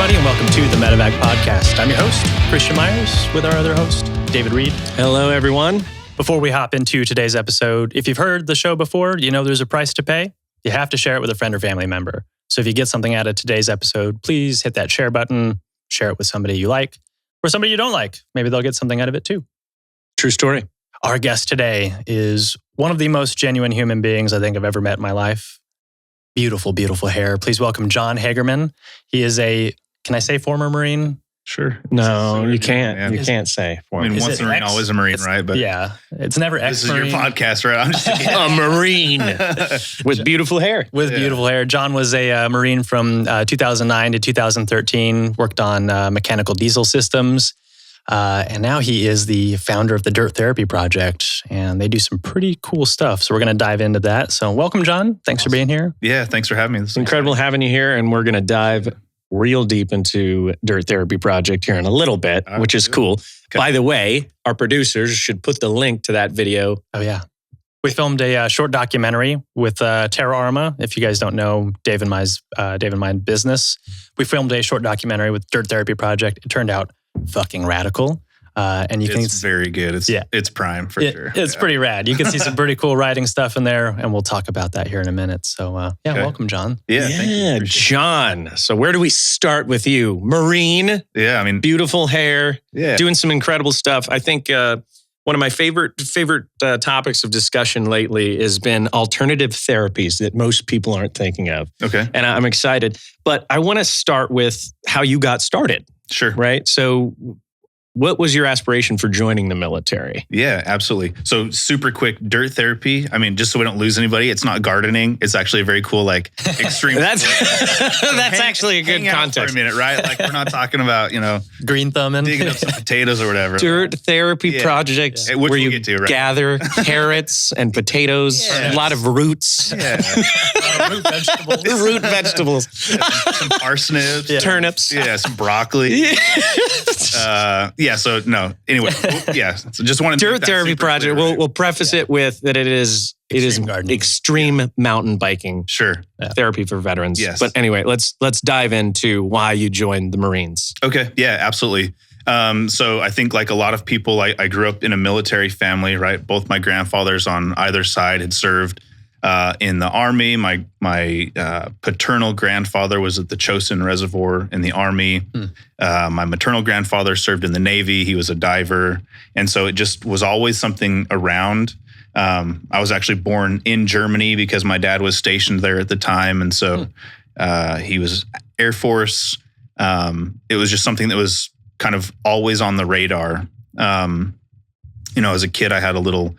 everybody, and welcome to the MedEvac Podcast. I'm your host, Meyers, with our other host, David Reid. Hello, everyone. Before we hop into today's episode, if you've heard the show before, you know there's a price to pay. You have to share it with a friend or family member. So if you get something out of today's episode, please hit that share button, share it with somebody you like, or somebody you don't like. Maybe they'll get something out of it too. True story. Our guest today is one of the most genuine human beings I think I've ever met in my life. Beautiful, beautiful hair. Please welcome Jon Hagerman. He is can I say former Marine? Sure. No, you can't. Yeah. You can't say former. I mean, once a Marine, always a Marine, right? But yeah, it's never this ex-Marine. is your podcast, right? I'm just a Marine with beautiful hair. With beautiful hair. Jon was a Marine from 2009 to 2013, worked on mechanical diesel systems. And now he is the founder of the Dirt Therapy Project, and they do some pretty cool stuff. So we're going to dive into that. So welcome, Jon. Thanks for being here. Yeah, thanks for having me. This is Incredible having you here, and we're going to dive real deep into Dirt Therapy Project here in a little bit, which is cool. Okay. By the way, our producers should put the link to that video. Oh, yeah. We filmed a short documentary with Terra Arma. If you guys don't know Dave and my business, we filmed a short documentary with Dirt Therapy Project. It turned out fucking radical. And it's very good. It's prime for sure. It's pretty rad. You can see some pretty cool writing stuff in there, and we'll talk about that here in a minute. So welcome, Jon. Yeah, thank you. Jon. So where do we start with you? Marine. Yeah, I mean, beautiful hair. Yeah, doing some incredible stuff. I think one of my favorite topics of discussion lately has been alternative therapies that most people aren't thinking of. Okay, and I'm excited, but I want to start with how you got started. Sure. Right. So what was your aspiration for joining the military? Yeah, absolutely. So super quick, dirt therapy. I mean, just so we don't lose anybody, it's not gardening. It's actually a very cool, extreme. That's actually a good context. For a minute, right? Like we're not talking about, green thumbing, digging up some potatoes or whatever. Dirt therapy projects where you gather carrots and potatoes, a lot of roots. Yeah. Root vegetables. Some parsnips. Yeah. Turnips. Yeah, some broccoli. So no. Anyway, So just wanted to Dirt Therapy Project. We'll preface it with that it is extreme mountain biking. Sure. Therapy for veterans. Yes. But anyway, let's dive into why you joined the Marines. Okay. Yeah, absolutely. So I think like a lot of people, I grew up in a military family, right? Both my grandfathers on either side had served in the Army. My paternal grandfather was at the Chosin Reservoir in the Army. My maternal grandfather served in the Navy. He was a diver. And so it just was always something around. I was actually born in Germany because my dad was stationed there at the time. And so he was Air Force. It was just something that was kind of always on the radar. As a kid, I had a little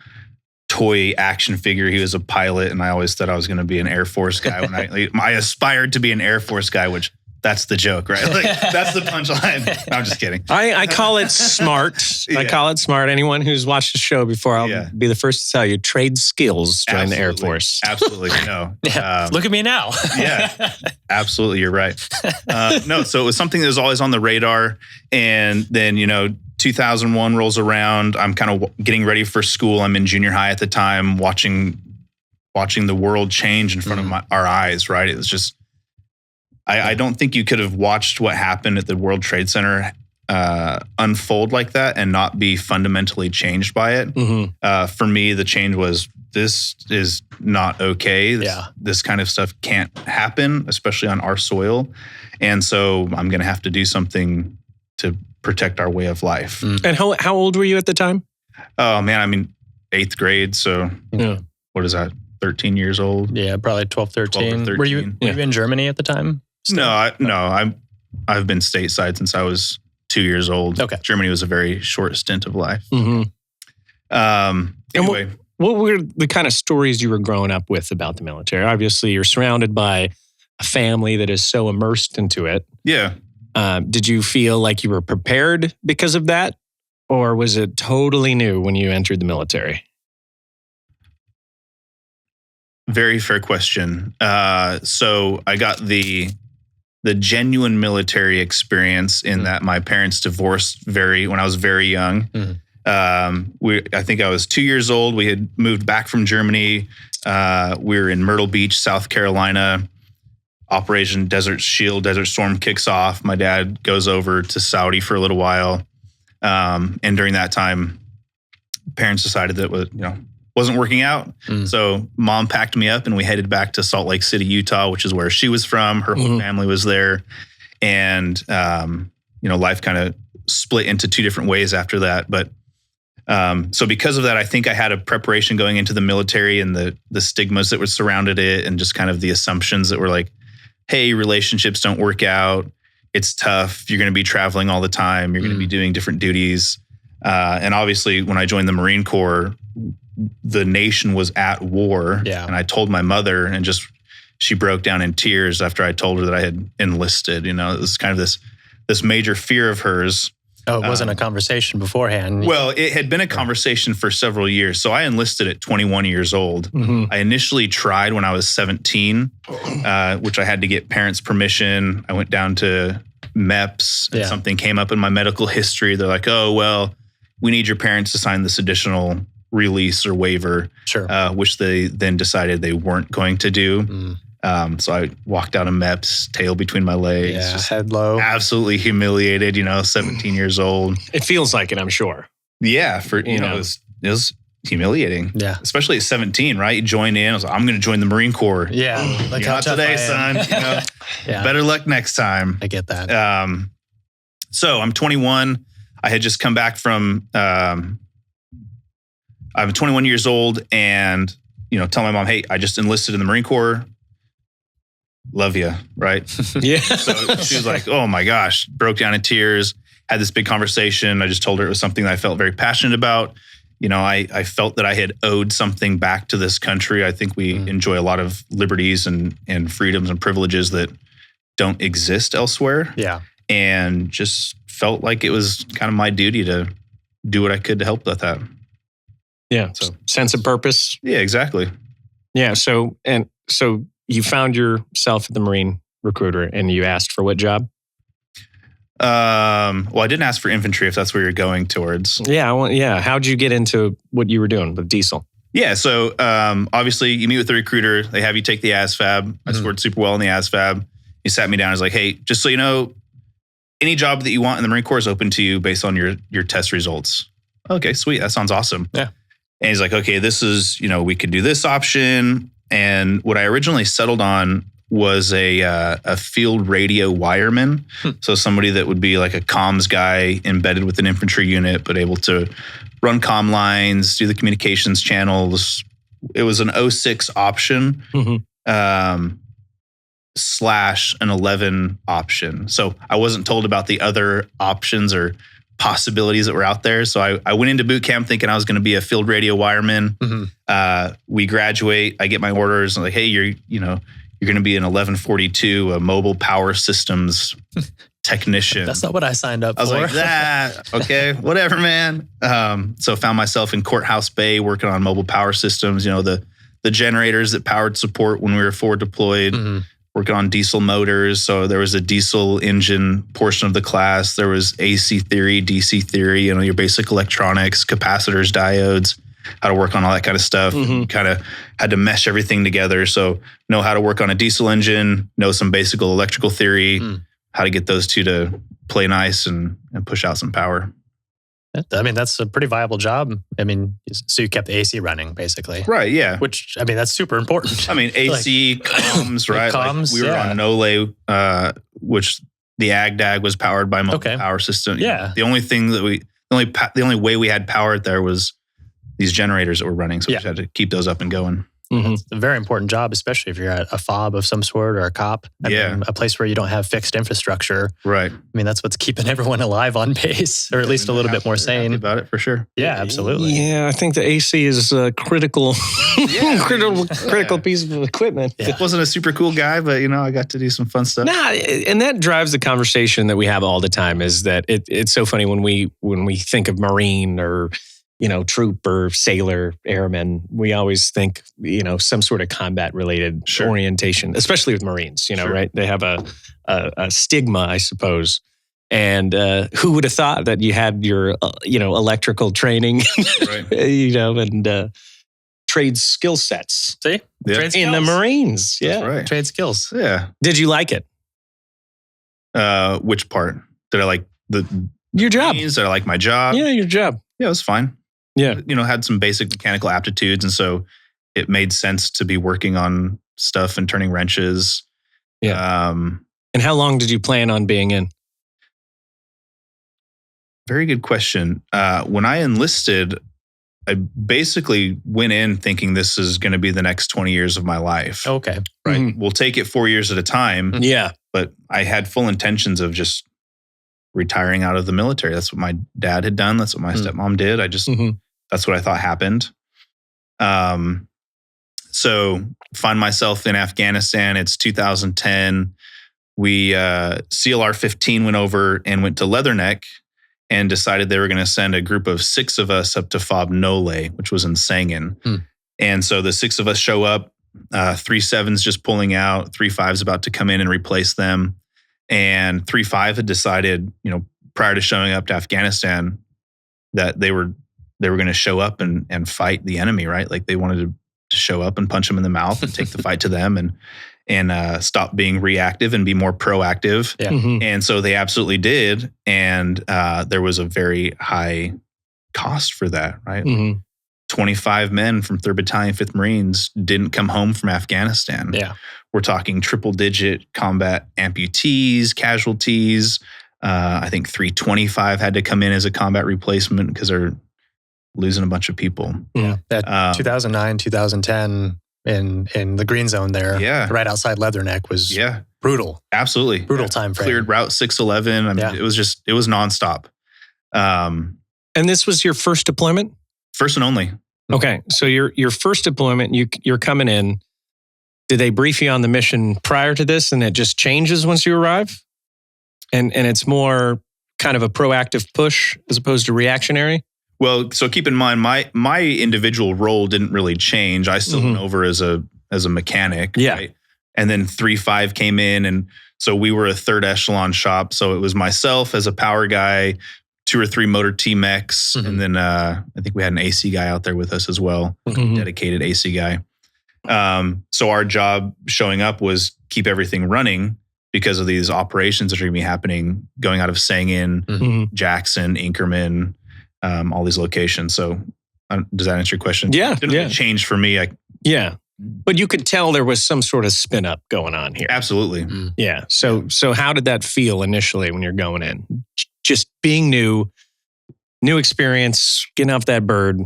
toy action figure. He was a pilot, and I always thought I was going to be an Air Force guy. When I aspired to be an Air Force guy, which that's the joke, right? That's the punchline. No, I'm just kidding. I call it smart. I call it smart. Anyone who's watched the show before, I'll be the first to tell you, trade skills join the Air Force. Absolutely. No. Look at me now. Yeah, absolutely. You're right. So it was something that was always on the radar. And then, 2001 rolls around. I'm kind of getting ready for school. I'm in junior high at the time, watching the world change in front of our eyes, right? It was just, I don't think you could have watched what happened at the World Trade Center unfold like that and not be fundamentally changed by it. Mm-hmm. For me, the change was, this is not okay. This kind of stuff can't happen, especially on our soil. And so I'm going to have to do something to protect our way of life. And how old were you at the time? Oh man, I mean, 8th grade. So what is that? 13 years old? Yeah, probably 12, 13. 12 or 13. Were you in Germany at the time? Still? No, I've been stateside since I was 2 years old. Okay. Germany was a very short stint of life. Mm-hmm. Anyway. What were the kind of stories you were growing up with about the military? Obviously, you're surrounded by a family that is so immersed into it. Yeah. Did you feel like you were prepared because of that? Or was it totally new when you entered the military? Very fair question. So I got the genuine military experience in that my parents divorced when I was very young. Mm-hmm. I think I was 2 years old. We had moved back from Germany. We were in Myrtle Beach, South Carolina. Operation Desert Shield, Desert Storm kicks off. My dad goes over to Saudi for a little while. And during that time, parents decided that wasn't working out. So mom packed me up and we headed back to Salt Lake City, Utah, which is where she was from. Her whole family was there. And, life kind of split into two different ways after that. But so because of that, I think I had a preparation going into the military and the stigmas that were surrounded it, and just kind of the assumptions that were like, hey, relationships don't work out. It's tough. You're going to be traveling all the time. You're going to be doing different duties. And obviously, when I joined the Marine Corps, the nation was at war. Yeah. And I told my mother, and she broke down in tears after I told her that I had enlisted. It was kind of this major fear of hers. Oh, it wasn't a conversation beforehand. Well, it had been a conversation for several years. So I enlisted at 21 years old. I initially tried when I was 17, which I had to get parents' permission. I went down to MEPS and something came up in my medical history. They're like, oh, well, we need your parents to sign this additional release or waiver, which they then decided they weren't going to do. So I walked out of MEPS, tail between my legs, just head low, absolutely humiliated, 17 years old. It feels like it, I'm sure. Yeah, it was humiliating. Yeah. Especially at 17, right? You join in. I was like, I'm going to join the Marine Corps. Yeah. Like not today, son. Better luck next time. I get that. So I'm 21. I had just come back from, I'm 21 years old and, tell my mom, hey, I just enlisted in the Marine Corps. Love you, right? Yeah. So she was like, oh my gosh, broke down in tears, had this big conversation. I just told her it was something that I felt very passionate about. I felt that I had owed something back to this country. I think we enjoy a lot of liberties and freedoms and privileges that don't exist elsewhere. Yeah. And just felt like it was kind of my duty to do what I could to help with that. Yeah. So sense of purpose. Yeah, exactly. Yeah. So you found yourself at the Marine recruiter and you asked for what job? Well, I didn't ask for infantry if that's where you're going towards. Yeah. How'd you get into what you were doing with diesel? Yeah. So obviously you meet with the recruiter. They have you take the ASVAB. I scored super well in the ASVAB. He sat me down and was like, hey, just so you know, any job that you want in the Marine Corps is open to you based on your test results. Okay, sweet. That sounds awesome. Yeah. And he's like, okay, this is, we could do this option. And what I originally settled on was a field radio wireman. So somebody that would be like a comms guy embedded with an infantry unit, but able to run comm lines, do the communications channels. It was an 06 option slash an 11 option. So I wasn't told about the other options or possibilities that were out there. So I went into boot camp thinking I was going to be a field radio wireman. We graduate, I get my orders. I'm like, hey, you're going to be an 1142, a mobile power systems technician. That's not what I signed up for. I was like, that, okay, whatever, man. So found myself in Courthouse Bay working on mobile power systems, the generators that powered support when we were forward deployed. Working on diesel motors. So there was a diesel engine portion of the class. There was AC theory, DC theory, your basic electronics, capacitors, diodes, how to work on all that kind of stuff. Kind of had to mesh everything together. So know how to work on a diesel engine, know some basic electrical theory, how to get those two to play nice and push out some power. I mean, that's a pretty viable job. I mean, so you kept the AC running, basically. Right, yeah. Which, I mean, that's super important. I mean, AC, comms, right? Comms, we were on NOLE, which the AgDag was powered by mobile power system. Yeah. The only thing that the only way we had power there was these generators that were running. So we just had to keep those up and going. It's a very important job, especially if you're at a FOB of some sort or a COP. I mean, a place where you don't have fixed infrastructure. Right. I mean, that's what's keeping everyone alive on base, or at least a little bit more sane. About it for sure. Yeah, absolutely. Yeah, I think the AC is a critical, critical piece of equipment. Yeah. Wasn't a super cool guy, but I got to do some fun stuff. And that drives the conversation that we have all the time. Is that it's so funny when we think of Marine or troop or sailor, airman, we always think, some sort of combat related orientation, especially with Marines, right? They have a stigma, I suppose. And who would have thought that you had your, electrical training, and trade skill sets. See? Yeah. Trade skills. In the Marines. Yeah. That's right. Trade skills. Yeah. Did you like it? Which part? Did I like Your job. Did I like my job? Yeah, your job. Yeah, it was fine. Yeah. Had some basic mechanical aptitudes. And so it made sense to be working on stuff and turning wrenches. Yeah. And how long did you plan on being in? Very good question. When I enlisted, I basically went in thinking this is going to be the next 20 years of my life. Okay. Right. Mhm. We'll take it 4 years at a time. Yeah. But I had full intentions of just retiring out of the military. That's what my dad had done. That's what my stepmom did. That's what I thought happened. So find myself in Afghanistan. It's 2010. We CLR 15 went over and went to Leatherneck and decided they were going to send a group of 6 of us up to FOB Nole, which was in Sangin. And so the 6 of us show up, 3 7s just pulling out, 3 5s about to come in and replace them. And 3 5 had decided, prior to showing up to Afghanistan, that they were going to show up and fight the enemy, right? Like they wanted to show up and punch them in the mouth and take the fight to them and stop being reactive and be more proactive. Yeah. Mhm. And so they absolutely did. And there was a very high cost for that, right? Mhm. 25 men from 3rd Battalion, 5th Marines didn't come home from Afghanistan. Yeah. We're talking triple-digit combat amputees, casualties. I think 325 had to come in as a combat replacement because they're losing a bunch of people. Yeah. That 2009, 2010 in the green zone there, right outside Leatherneck was brutal. Absolutely. Brutal time frame. Cleared Route 611. I mean, it was nonstop. And this was your first deployment? First and only. Okay. So your first deployment, you're coming in. Did they brief you on the mission prior to this and it just changes once you arrive? And it's more kind of a proactive push as opposed to reactionary? Well, so keep in mind, my individual role didn't really change. I still went over as a mechanic. Yeah. Right? And then 3-5 came in. And so we were a 3rd echelon shop. So it was myself as a power guy, 2 or 3 motor T-mechs. And then I think we had an AC guy out there with us as well, dedicated AC guy. So our job showing up was keep everything running because of these operations that are going to be happening going out of Sangin, Jackson, Inkerman, all these locations. So does that answer your question? Yeah. It didn't really change for me. But you could tell there was some sort of spin up going on here. Absolutely. Yeah. So how did that feel initially when you're going in? Just being new experience, getting off that bird.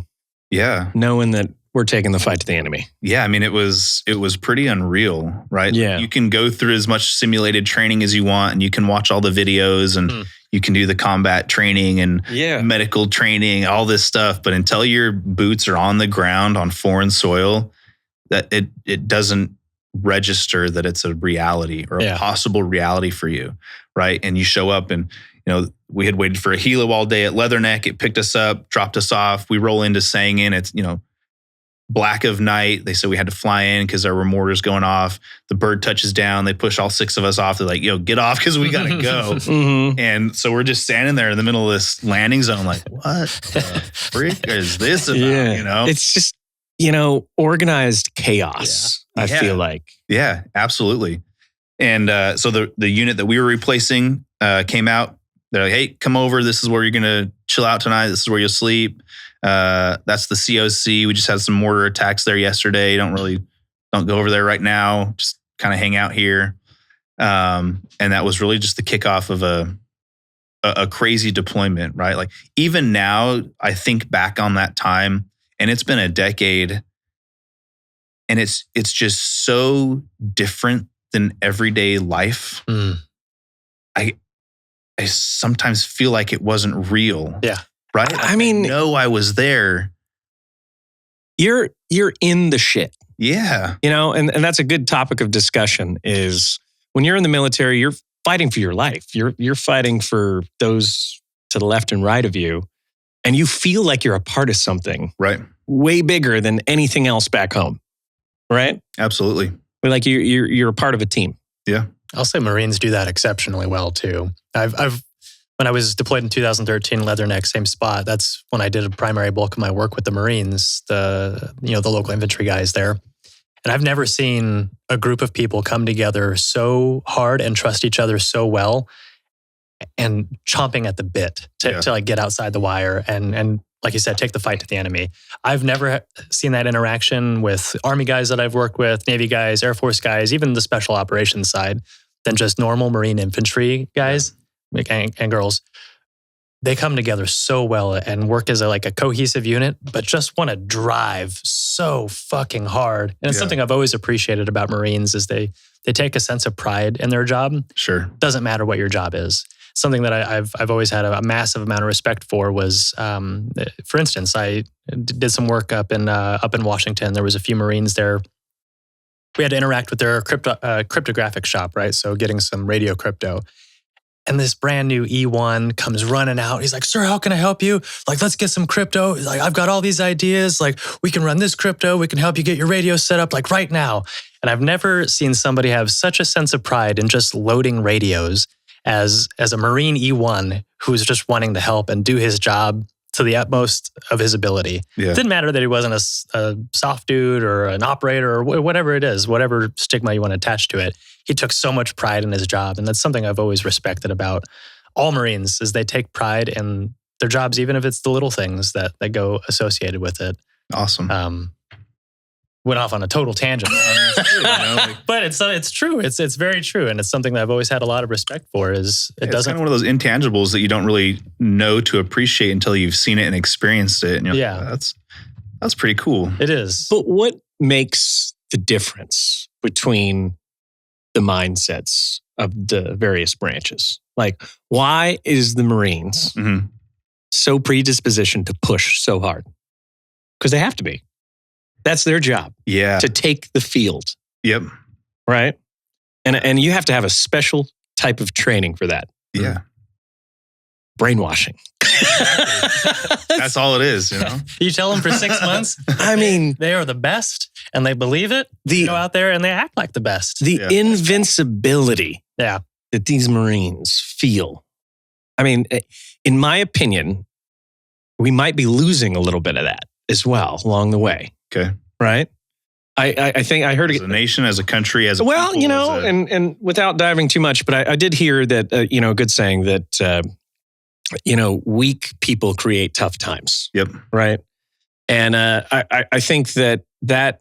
Yeah. Knowing that we're taking the fight to the enemy. Yeah. I mean, it was pretty unreal, right? Yeah. You can go through as much simulated training as you want and you can watch all the videos and you can do the combat training and medical training, all this stuff. But until your boots are on the ground on foreign soil, that it doesn't register that it's a reality or a possible reality for you, right? And you show up and, we had waited for a helo all day at Leatherneck. It picked us up, dropped us off. We roll into Sangin. It's, black of night. They said we had to fly in because there were mortars going off. The bird touches down. They push all 6 of us off. They're like, get off because we got to go. And so we're just standing there in the middle of this landing zone like, what the freak is this about, It's just, organized chaos, I feel like. Yeah, absolutely. And so the unit that we were replacing came out. They're like, hey, come over. This is where you're going to chill out tonight. This is where you'll sleep. That's the COC. We just had some mortar attacks there yesterday. Don't go over there right now. Just kind of hang out here. And that was really just the kickoff of a crazy deployment, right? Like even now, I think back on that time, and it's been a decade, and it's just so different than everyday life. I sometimes feel like it wasn't real. Yeah. Right? Like, I know I was there. You're in the shit. Yeah. And that's a good topic of discussion is when you're in the military, you're fighting for your life. You're fighting for those to the left and right of you. And you feel like you're a part of something. Right. Way bigger than anything else back home. Right? Absolutely. Like you're a part of a team. Yeah. I'll say Marines do that exceptionally well too. I've when I was deployed in 2013, Leatherneck, same spot. That's when I did a primary bulk of my work with the Marines, the local infantry guys there. And I've never seen a group of people come together so hard and trust each other so well and chomping at the bit to like get outside the wire and like you said, take the fight to the enemy. I've never seen that interaction with Army guys that I've worked with, Navy guys, Air Force guys, even the special operations side, than just normal Marine infantry guys and girls. They come together so well and work as a cohesive unit, but just want to drive so fucking hard. And it's something I've always appreciated about Marines is they take a sense of pride in their job. Sure. Doesn't matter what your job is. Something that I've always had a massive amount of respect for was, for instance, I did some work up in Washington. There was a few Marines there. We had to interact with their cryptographic shop, right? So getting some radio crypto. And this brand new E1 comes running out. He's like, "Sir, how can I help you? Like, let's get some crypto. Like, I've got all these ideas. Like, we can run this crypto. We can help you get your radio set up like right now." And I've never seen somebody have such a sense of pride in just loading radios as a Marine E1 who's just wanting to help and do his job to the utmost of his ability. Yeah. It didn't matter that he wasn't a soft dude or an operator or whatever it is, whatever stigma you want to attach to it. He took so much pride in his job. And that's something I've always respected about all Marines is they take pride in their jobs, even if it's the little things that go associated with it. Awesome. Went off on a total tangent. But it's true. It's very true. And it's something that I've always had a lot of respect for is it doesn't... It's kind of one of those intangibles that you don't really know to appreciate until you've seen it and experienced it. And you're like, that's pretty cool. It is. But what makes the difference between the mindsets of the various branches? Like, why is the Marines so predispositioned to push so hard? Because they have to be. That's their job. Yeah. To take the field. Yep. Right? And you have to have a special type of training for that. Yeah. Brainwashing. That's all it is, you know? You tell them for 6 months. I mean, they are the best and they believe it. They go out there and they act like the best. The invincibility that these Marines feel. I mean, in my opinion, we might be losing a little bit of that as well along the way. Okay. Right? I think I heard as a nation, as a country, as a well, people, you know, and without diving too much, but I did hear that, a good saying that, weak people create tough times. Yep. Right. And I think that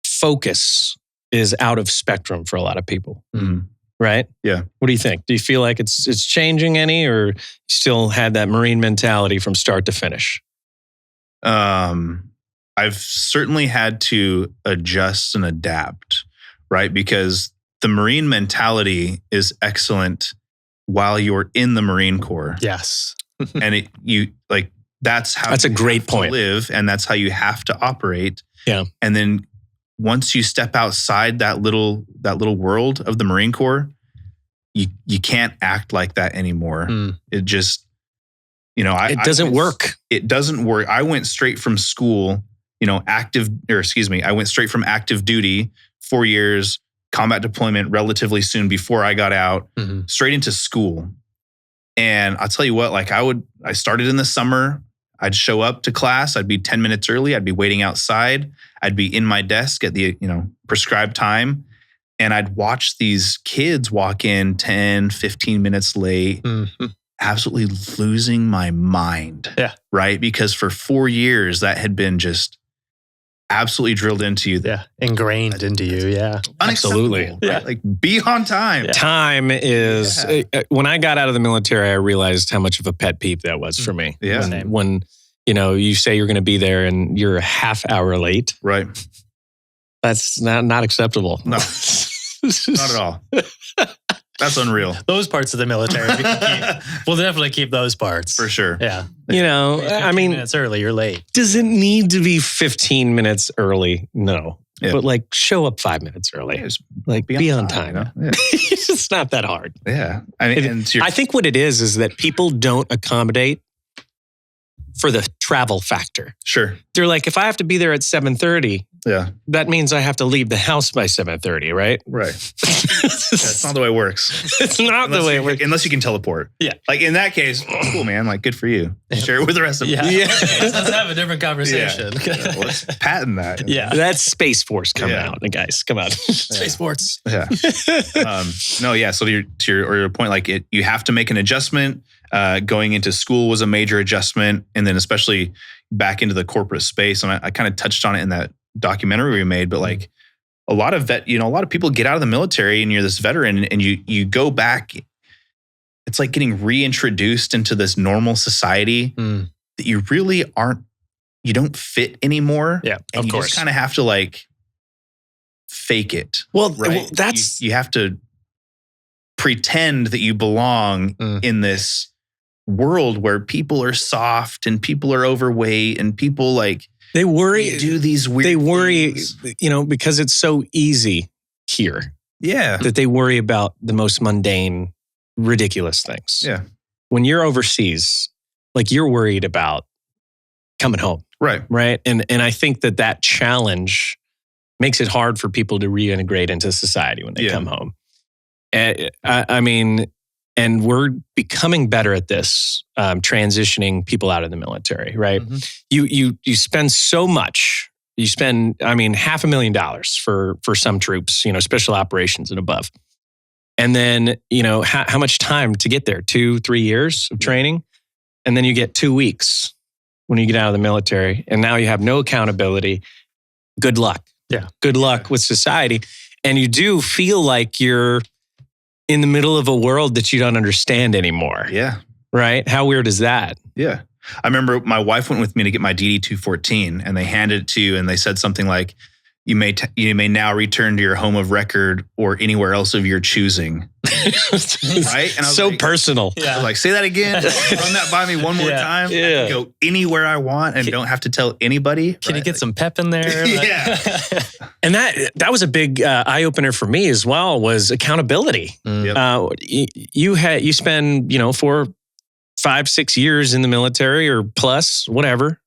focus is out of spectrum for a lot of people. Mm-hmm. Right? Yeah. What do you think? Do you feel like it's changing any, or you still had that Marine mentality from start to finish? I've certainly had to adjust and adapt, right? Because the Marine mentality is excellent while you're in the Marine Corps. Yes. And that's how that's a great point. Live, and that's how you have to operate. Yeah. And then once you step outside that little world of the Marine Corps, you can't act like that anymore. It just, it doesn't work. It doesn't work. I went straight from school, I went straight from active duty, 4 years, combat deployment relatively soon before I got out, straight into school. And I'll tell you what, I started in the summer. I'd show up to class. I'd be 10 minutes early. I'd be waiting outside. I'd be in my desk at the, prescribed time. And I'd watch these kids walk in 10, 15 minutes late, absolutely losing my mind. Yeah. Right? Because for 4 years, that had been just absolutely drilled into you. Yeah. Ingrained into you. Yeah. Absolutely. Right? Yeah. Like, be on time. Yeah. Time is, when I got out of the military, I realized how much of a pet peeve that was for me. Yeah. When you say you're going to be there and you're a half hour late. Right. That's not acceptable. No, not at all. That's unreal. Those parts of the military, we'll definitely keep those parts. For sure. Yeah. 15 minutes early, you're late. Does it need to be 15 minutes early? No. Yeah. But show up 5 minutes early. Yeah, be on time. Yeah. It's not that hard. Yeah. I think what it is that people don't accommodate for the travel factor. Sure. They're like, if I have to be there at 7:30, Yeah. that means I have to leave the house by 7:30, right? Right. That's not the way it works. It's not the way it works. Unless you can teleport. Yeah. Like in that case, cool, man. Like, good for you. Share it with the rest of us. Yeah. Let's have a different conversation. Yeah, let's patent that. Yeah. That's Space Force coming out, guys. Come on. Space sports. Yeah. No, yeah. So to your point, like you have to make an adjustment. Going into school was a major adjustment. And then especially back into the corporate space. And I kind of touched on it in that documentary we made, but like a lot of people get out of the military and you're this veteran and you go back. It's like getting reintroduced into this normal society that you really you don't fit anymore. Yeah, and of course. Just kind of have to like fake it. Well, right? that's... You have to pretend that you belong in this world where people are soft and people are overweight and people like they worry, do these weird things. Because it's so easy here. Yeah. That they worry about the most mundane, ridiculous things. Yeah. When you're overseas, like you're worried about coming home. Right. Right. And I think that challenge makes it hard for people to reintegrate into society when they come home. And we're becoming better at this, transitioning people out of the military, right? Mm-hmm. You spend so much. You spend, $500,000 for some troops, special operations and above. And then, how much time to get there? 2-3 years of training. And then you get 2 weeks when you get out of the military. And now you have no accountability. Good luck. Yeah. Good luck with society. And you do feel like you're in the middle of a world that you don't understand anymore. Yeah. Right? How weird is that? Yeah. I remember my wife went with me to get my DD-214 and they handed it to you and they said something like, you may now return to your home of record or anywhere else of your choosing. Right? And I was so personal. Yeah. I was like, say that again. Run that by me one more time. Yeah. I can go anywhere I want and don't have to tell anybody. Can you get some pep in there? Yeah. And that was a big eye opener for me as well, was accountability. Yep. You spend 4, 5, 6 years in the military or plus, whatever.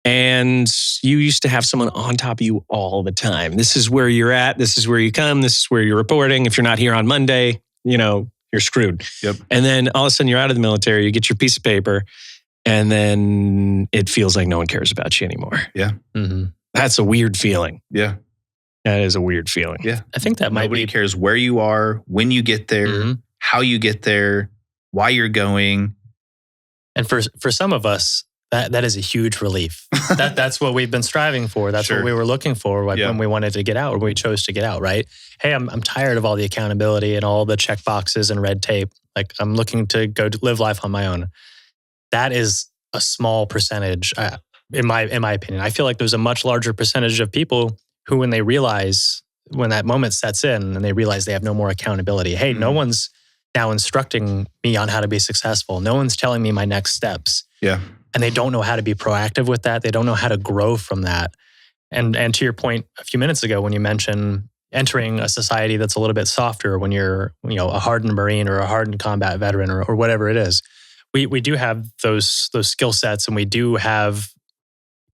And you used to have someone on top of you all the time. This is where you're at. This is where you come. This is where you're reporting. If you're not here on Monday, you're screwed. Yep. And then all of a sudden you're out of the military, you get your piece of paper, and then it feels like no one cares about you anymore. Yeah. Mm-hmm. That's a weird feeling. Yeah. That is a weird feeling. Yeah. I think that Nobody cares where you are, when you get there, how you get there, why you're going. And for some of us, that is a huge relief. That's what we've been striving for. That's what we were looking for when we wanted to get out, or we chose to get out, right? Hey, I'm tired of all the accountability and all the check boxes and red tape. Like, I'm looking to go live life on my own. That is a small percentage, in my opinion. I feel like there's a much larger percentage of people who, when that moment sets in and they realize they have no more accountability. Hey, no one's now instructing me on how to be successful. No one's telling me my next steps. Yeah. And they don't know how to be proactive with that. They don't know how to grow from that. And to your point a few minutes ago, when you mentioned entering a society that's a little bit softer, when you're a hardened Marine or a hardened combat veteran or whatever it is, we do have those skill sets, and we do have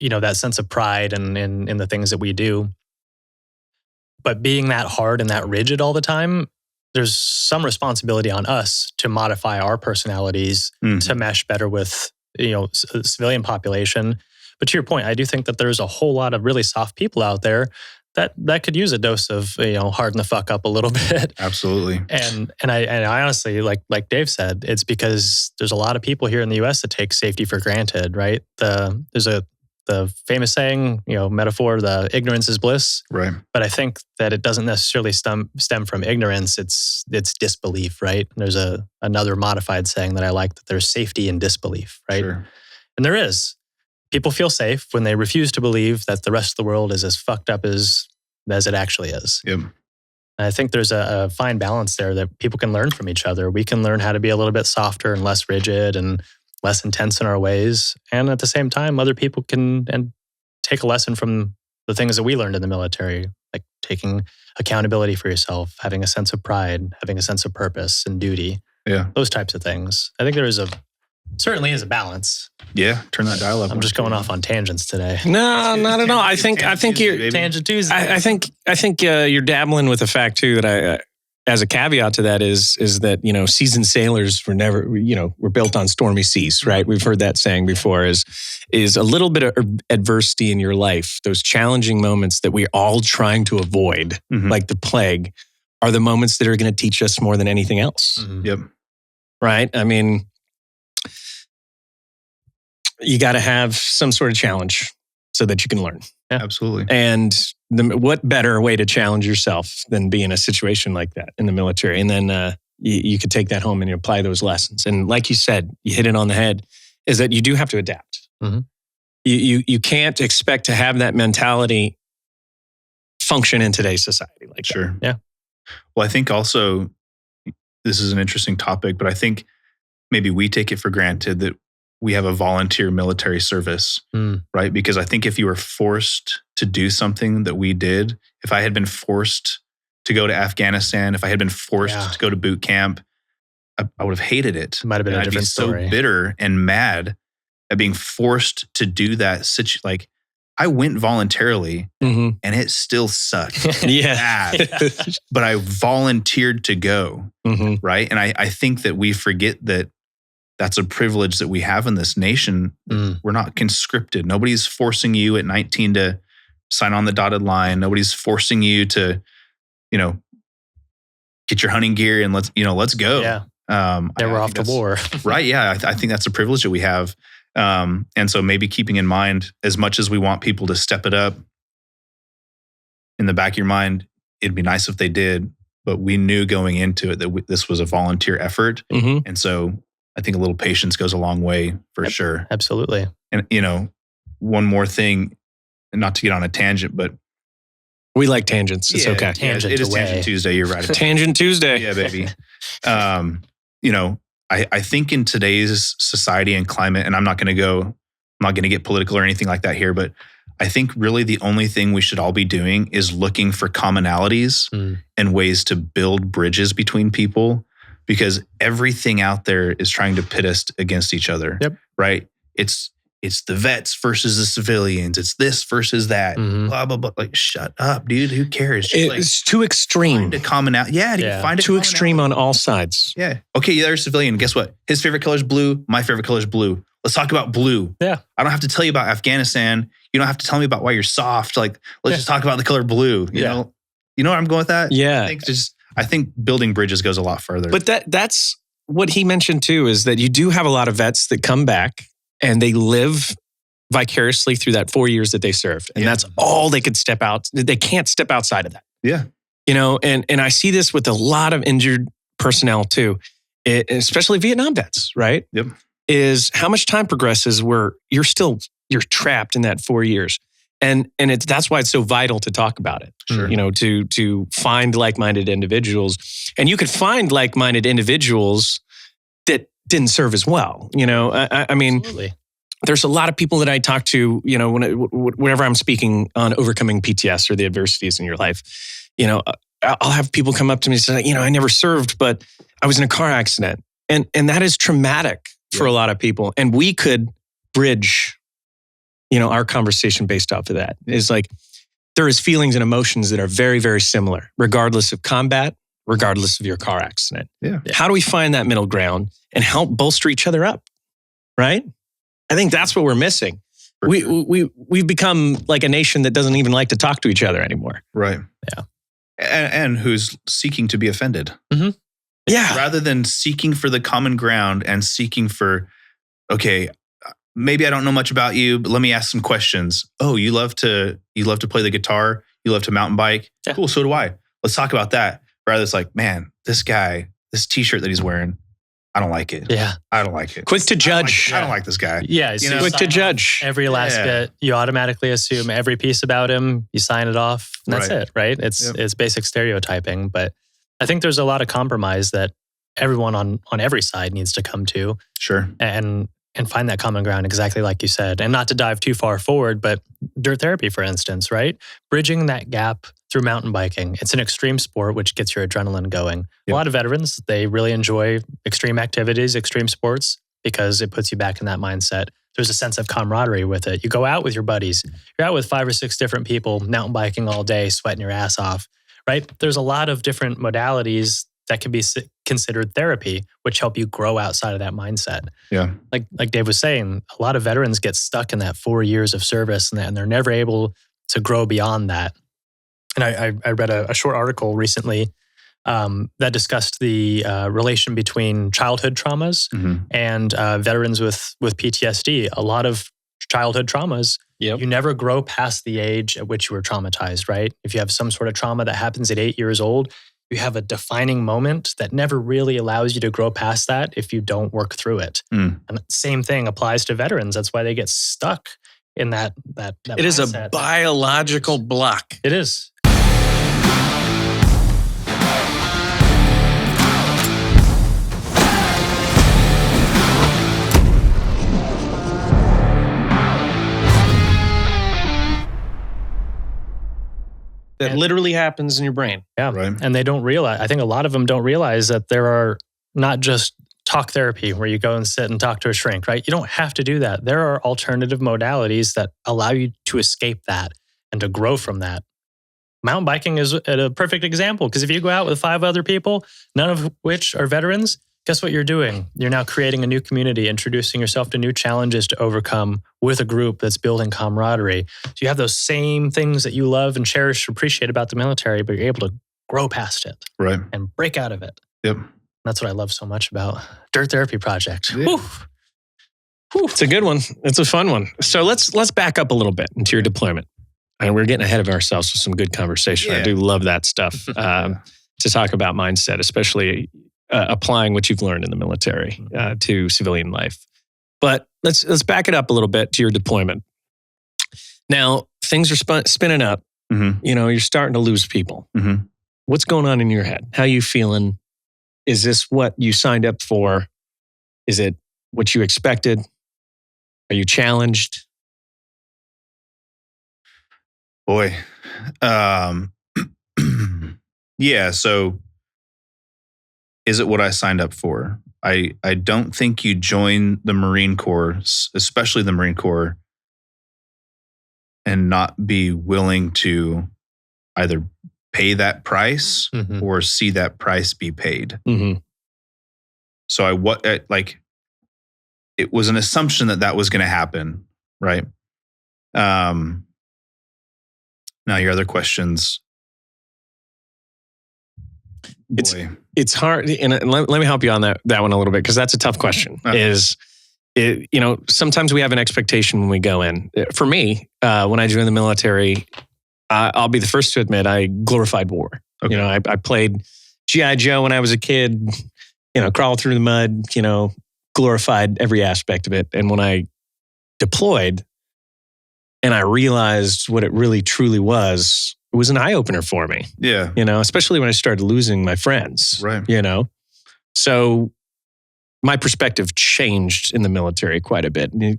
that sense of pride in the things that we do. But being that hard and that rigid all the time, there's some responsibility on us to modify our personalities to mesh better with civilian population. But to your point, I do think that there's a whole lot of really soft people out there that could use a dose of harden the fuck up a little bit. Absolutely. And I honestly, like Dave said, it's because there's a lot of people here in the U.S. that take safety for granted. Right? There's the famous saying, metaphor, the ignorance is bliss. Right. But I think that it doesn't necessarily stem from ignorance. It's disbelief, right? There's another modified saying that I like, that there's safety in disbelief, right? Sure. And there is. People feel safe when they refuse to believe that the rest of the world is as fucked up as it actually is. Yep. And I think there's a fine balance there that people can learn from each other. We can learn how to be a little bit softer and less rigid and less intense in our ways. And at the same time, other people can take a lesson from the things that we learned in the military, like taking accountability for yourself, having a sense of pride, having a sense of purpose and duty. Yeah. Those types of things. I think there is Certainly is a balance. Yeah, turn that dial up. I'm just going off on tangents today. No, not at all. I think you're Tuesday, Tangent Tuesday. I think you're dabbling with the fact too that I, as a caveat to that is that seasoned sailors were built on stormy seas, right? We've heard that saying before. Is a little bit of adversity in your life, those challenging moments that we're all trying to avoid, like the plague, are the moments that are going to teach us more than anything else. Mhm. Yep. Right? I mean, you got to have some sort of challenge so that you can learn. Yeah. Absolutely. And what better way to challenge yourself than be in a situation like that in the military? And then you could take that home and you apply those lessons. And like you said, you hit it on the head, is that you do have to adapt. Mhm. You can't expect to have that mentality function in today's society like that. Sure. Yeah. Well, I think also this is an interesting topic, but I think maybe we take it for granted that we have a volunteer military service, right? Because I think if you were forced to do something that we did, if I had been forced to go to Afghanistan, if I had been forced to go to boot camp, I would have hated it. It might have been And a different story. I'd be so bitter and mad at being forced to do that. Like, I went voluntarily Mhm. and it still sucked. Yeah. Bad. But I volunteered to go, Mhm. right? And I think that we forget that that's a privilege that we have in this nation. We're not conscripted. Nobody's forcing you at 19 to sign on the dotted line. Nobody's forcing you to, get your hunting gear and let's go. Yeah. They were I off think to war. Right. Yeah. I think that's a privilege that we have. And so maybe keeping in mind, as much as we want people to step it up, in the back of your mind, it'd be nice if they did, but we knew going into it that this was a volunteer effort. Mhm. And so I think a little patience goes a long way for sure. Absolutely. And, one more thing, and not to get on a tangent, but We like tangents. It's okay. Tangent it is away. Tangent Tuesday. You're right. Tangent Tuesday. Yeah, baby. I think in today's society and climate, and I'm not going to get political or anything like that here, but I think really the only thing we should all be doing is looking for commonalities and ways to build bridges between people, because everything out there is trying to pit us against each other. Yep. Right? It's the vets versus the civilians. It's this versus that. Blah, blah, blah. Like, shut up, dude. Who cares? Just It's too extreme. find a commonality. Yeah, find a Too extreme commonality. on all sides. Yeah. Okay, you're a civilian. Guess what? His favorite color is blue. My favorite color is blue. Let's talk about blue. Yeah. I don't have to tell you about Afghanistan. You don't have to tell me about why you're soft. Like, let's just talk about the color blue. You know where I'm going with that? Yeah. I think building bridges goes a lot further. But that's what he mentioned too, is that you do have a lot of vets that come back and they live vicariously through that 4 years that they served. And that's all they could step out. They can't step outside of that. Yeah. And I see this with a lot of injured personnel too, especially Vietnam vets, right? Yep. Is how much time progresses where you're trapped in that 4 years. And that's why it's so vital to talk about it. Sure. To find like-minded individuals. And you could find like-minded individuals that didn't serve as well. I mean, Absolutely. there's a lot of people that I talk to, whenever I'm speaking on overcoming PTS or the adversities in your life, I'll have people come up to me and say, I never served, but I was in a car accident. And that is traumatic for a lot of people. And we could bridge, our conversation based off of that. Is like, there is feelings and emotions that are very, very similar, regardless of combat, regardless of your car accident. Yeah. How do we find that middle ground and help bolster each other up? Right? I think that's what we're missing. We've become like a nation that doesn't even like to talk to each other anymore. Right. Yeah. And who's seeking to be offended. Mm-hmm. Yeah. Rather than seeking for the common ground and seeking for, okay, maybe I don't know much about you, but let me ask some questions. Oh, you love to play the guitar. You love to mountain bike. Yeah. Cool. So do I. Let's talk about that. Rather, it's like, man, this guy, this t-shirt that he's wearing, I don't like it. Yeah. I don't like it. Quick to judge. I don't like this guy. Yeah. You know, Quick to judge. Every last bit, you automatically assume every piece about him, you sign it off, and that's Right. it, right? It's basic stereotyping. But I think there's a lot of compromise that everyone on every side needs to come to Sure. and find that common ground, exactly like you said. And not to dive too far forward, but dirt therapy, for instance, right? Bridging that gap through mountain biking. It's an extreme sport, which gets your adrenaline going. Yep. A lot of veterans, they really enjoy extreme activities, extreme sports. because it puts you back in that mindset. There's a sense of camaraderie with it. You go out with your buddies. You're out with 5 or 6 different people, mountain biking all day, sweating your ass off, right? There's a lot of different modalities that can be considered therapy, which help you grow outside of that mindset. Yeah. Like Dave was saying, a lot of veterans get stuck in that 4 years of service and they're never able to grow beyond that. And I read a short article recently that discussed the relation between childhood traumas and veterans with PTSD. A lot of childhood traumas, you never grow past the age at which you were traumatized, right? If you have some sort of trauma that happens at 8 years old, you have a defining moment that never really allows you to grow past that if you don't work through it. And the same thing applies to veterans. That's why they get stuck in that It mindset. is a biological block. It is. That literally happens in your brain. Yeah. Right. And they don't realize, I think a lot of them don't realize that there are not just talk therapy where you go and sit and talk to a shrink, right? You don't have to do that. There are alternative modalities that allow you to escape that and to grow from that. Mountain biking is a perfect example because if you go out with 5 other people, none of which are veterans, guess what you're doing? You're now creating a new community, introducing yourself to new challenges to overcome with a group that's building camaraderie. So you have those same things that you love and cherish, appreciate about the military, but you're able to grow past it and break out of it. Yep. That's what I love so much about Dirt Therapy Project. Yeah. It's a good one. It's a fun one. So let's back up a little bit into your deployment. And we're getting ahead of ourselves with some good conversation. I do love that stuff to talk about mindset, especially applying what you've learned in the military to civilian life. But let's back it up a little bit to your deployment. Now, things are spinning up. You know, you're starting to lose people. What's going on in your head? How are you feeling? Is this what you signed up for? Is it what you expected? Are you challenged? Boy. Yeah, so is it what I signed up for? I don't think you join the Marine Corps, especially the Marine Corps, and not be willing to either pay that price or see that price be paid. So it was an assumption that was going to happen, right? Now your other questions. Boy. It's hard, and let me help you on that one a little bit because that's a tough question. Sometimes we have an expectation when we go in. For me, when I joined the military, I'll be the first to admit I glorified war. Okay. You know, I played G.I. Joe when I was a kid. You know, crawled through the mud. You know, glorified every aspect of it. And when I deployed, and I realized what it really truly was, it was an eye-opener for me. Yeah. You know, especially when I started losing my friends. Right. You know, so my perspective changed in the military quite a bit. And it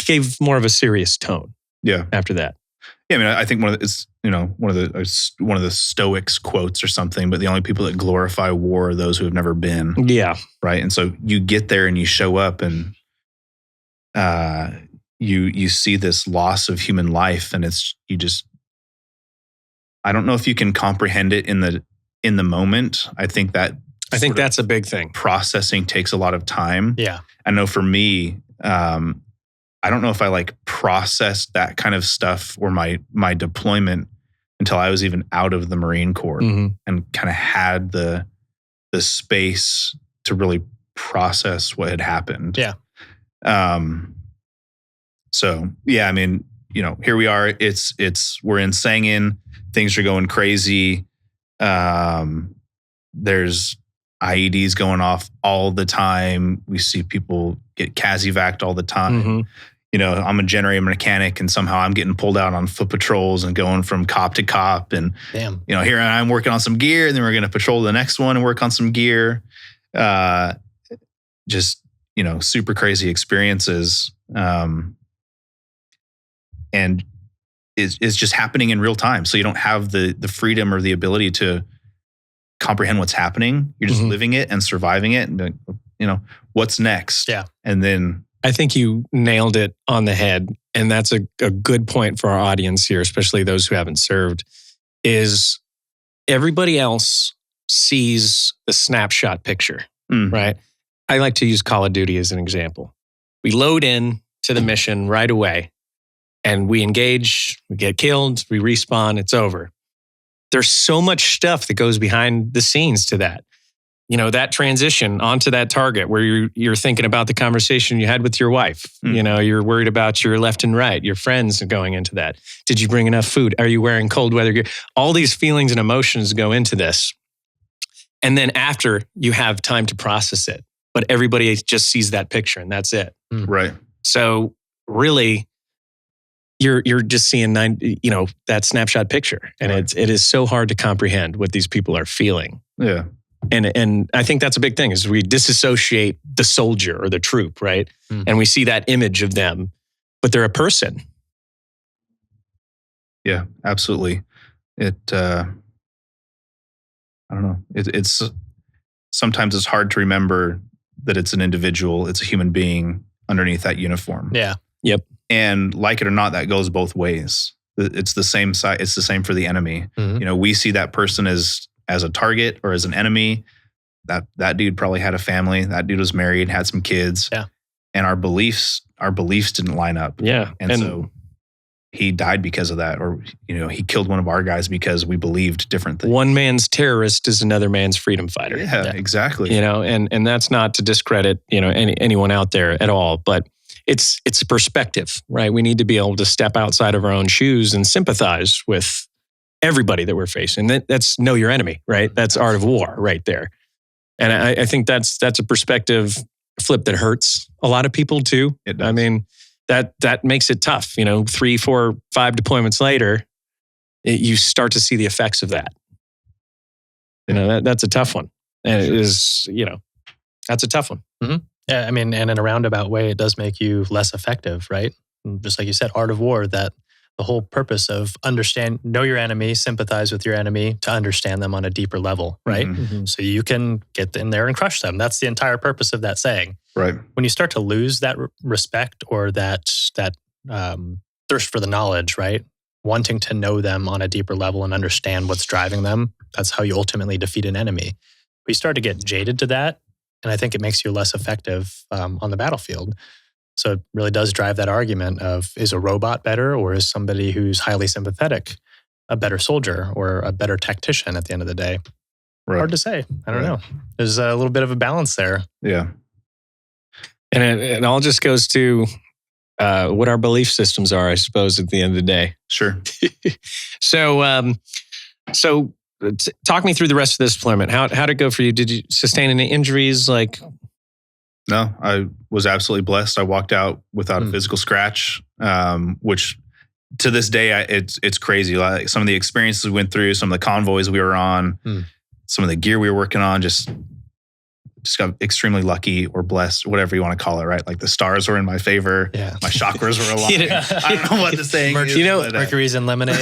gave more of a serious tone. Yeah. After that. Yeah, I mean, I think one of the Stoics quotes or something, but the only people that glorify war are those who have never been. Yeah. Right. And so you get there and you show up and you see this loss of human life, and I don't know if you can comprehend it in the moment. I think that's a big thing. Processing takes a lot of time. Yeah. I know for me, I don't know if I processed that kind of stuff or my deployment until I was even out of the Marine Corps and kind of had the space to really process what had happened. Yeah. So yeah, I mean, you know, here we are. We're in Sangin. Things are going crazy. There's IEDs going off all the time. We see people get CASEVAC'd all the time. You know, I'm a generator mechanic, and somehow I'm getting pulled out on foot patrols and going from cop to cop. And, damn, you know, here I'm working on some gear, and then we're going to patrol the next one and work on some gear. Just, you know, super crazy experiences. And it's just happening in real time. So you don't have the freedom or the ability to comprehend what's happening. You're just living it and surviving it. And what's next? Yeah. And then I think you nailed it on the head. And that's a good point for our audience here, especially those who haven't served, is everybody else sees the snapshot picture, right? I like to use Call of Duty as an example. We load in to the mission right away and we engage, we get killed, we respawn, it's over. There's so much stuff that goes behind the scenes to that. That transition onto that target where you're thinking about the conversation you had with your wife. You're worried about your left and right, your friends going into that. Did you bring enough food? Are you wearing cold weather gear? All these feelings and emotions go into this. And then after, you have time to process it. But everybody just sees that picture and that's it. Right. So really, you're just seeing that snapshot picture. And it is so hard to comprehend what these people are feeling. Yeah. And I think that's a big thing is we disassociate the soldier or the troop, right? And we see that image of them, but they're a person. Yeah, absolutely. I don't know. It's sometimes it's hard to remember that it's an individual, it's a human being underneath that uniform. Yeah. Yep. And like it or not, that goes both ways. It's the same side. It's the same for the enemy. We see that person as a target or as an enemy. That dude probably had a family. That dude was married, had some kids. Yeah. And our beliefs didn't line up. Yeah. And so he died because of that, or he killed one of our guys because we believed different things. One man's terrorist is another man's freedom fighter. Yeah. Exactly. And that's not to discredit anyone out there at all, but it's a perspective, right? We need to be able to step outside of our own shoes and sympathize with everybody that we're facing. That's know your enemy, right? That's art of war right there. And I think that's a perspective flip that hurts a lot of people too. It does. I mean, that makes it tough. 3, 4, 5 deployments later, you start to see the effects of that. That's a tough one. And it is, that's a tough one. Mm-hmm. Yeah, I mean, and in a roundabout way, it does make you less effective, right? Just like you said, art of war, that the whole purpose of know your enemy, sympathize with your enemy to understand them on a deeper level, right? Mm-hmm. So you can get in there and crush them. That's the entire purpose of that saying. Right. When you start to lose that respect or that thirst for the knowledge, right? Wanting to know them on a deeper level and understand what's driving them, that's how you ultimately defeat an enemy. We start to get jaded to that, and I think it makes you less effective on the battlefield. So it really does drive that argument of, is a robot better, or is somebody who's highly sympathetic a better soldier or a better tactician at the end of the day? Right. Hard to say. I don't know. There's a little bit of a balance there. Yeah. And it all just goes to what our belief systems are, I suppose, at the end of the day. Sure. So talk me through the rest of this deployment. How'd it go for you? Did you sustain any injuries? No, I was absolutely blessed. I walked out without a physical scratch, which to this day, it's crazy. Like some of the experiences we went through, some of the convoys we were on, some of the gear we were working on, just got extremely lucky or blessed, whatever you want to call it, right? Like the stars were in my favor. Yeah. My chakras were aligned. I don't know what the saying is. Mercury's in lemonade.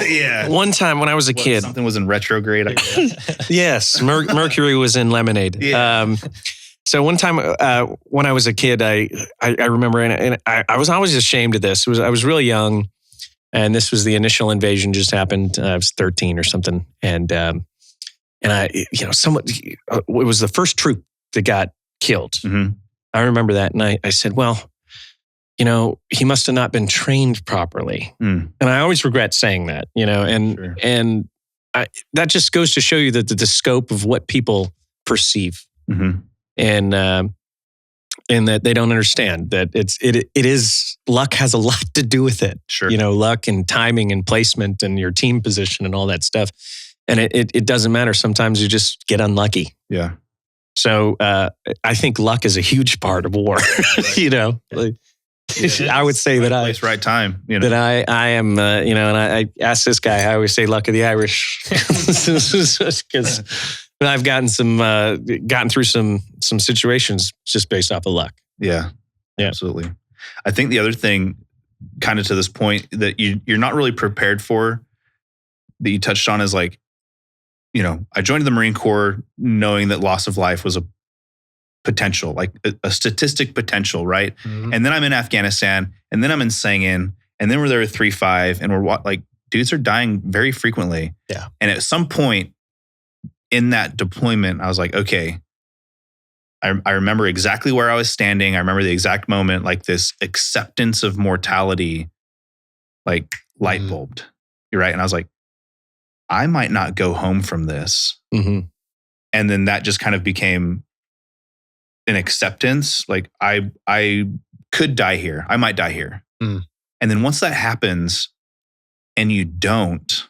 Yeah. One time when I was a kid. Something was in retrograde. I guess. Yes, Mercury was in lemonade. Yeah. So one time when I was a kid, I remember, and I was always ashamed of this. I was really young, and this was the initial invasion just happened. I was 13 or something, and it was the first troop that got killed. Mm-hmm. I remember that, and I said, well, he must have not been trained properly, and I always regret saying that, Sure. and that just goes to show you that the scope of what people perceive. Mm-hmm. And that they don't understand that it is luck has a lot to do with it. Sure. Luck and timing and placement and your team position and all that stuff. And it doesn't matter. Sometimes you just get unlucky. Yeah. So I think luck is a huge part of war. Right. I would say that place, right time. That I am. And I asked this guy. I always say luck of the Irish because. I've gotten through some situations just based off of luck. Yeah, absolutely. I think the other thing, kind of to this point, that you're not really prepared for, that you touched on, is I joined the Marine Corps knowing that loss of life was potential, like a statistic potential, right? Mm-hmm. And then I'm in Afghanistan, and then I'm in Sangin, and then we're there at 3-5, and we're like, dudes are dying very frequently. Yeah. And at some point in that deployment, I was like, okay, I remember exactly where I was standing. I remember the exact moment, like this acceptance of mortality, like light bulbed. You're right. And I was like, I might not go home from this. Mm-hmm. And then that just kind of became an acceptance. Like I could die here. I might die here. Mm. And then once that happens and you don't,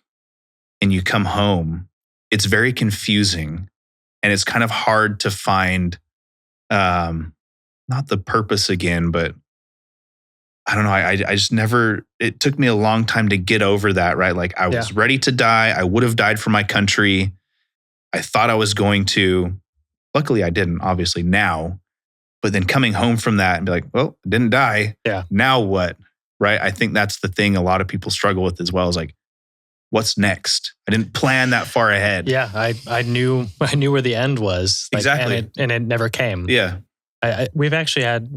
and you come home, it's very confusing. And it's kind of hard to find, not the purpose again, but I don't know. I just never, it took me a long time to get over that, right? Like I was ready to die. I would have died for my country. I thought I was going to. Luckily, I didn't, obviously, now. But then coming home from that and be like, well, I didn't die. Yeah. Now what? Right? I think that's the thing a lot of people struggle with as well, is like, what's next? I didn't plan that far ahead. Yeah, I knew where the end was. Like, exactly. And it never came. Yeah. We've actually had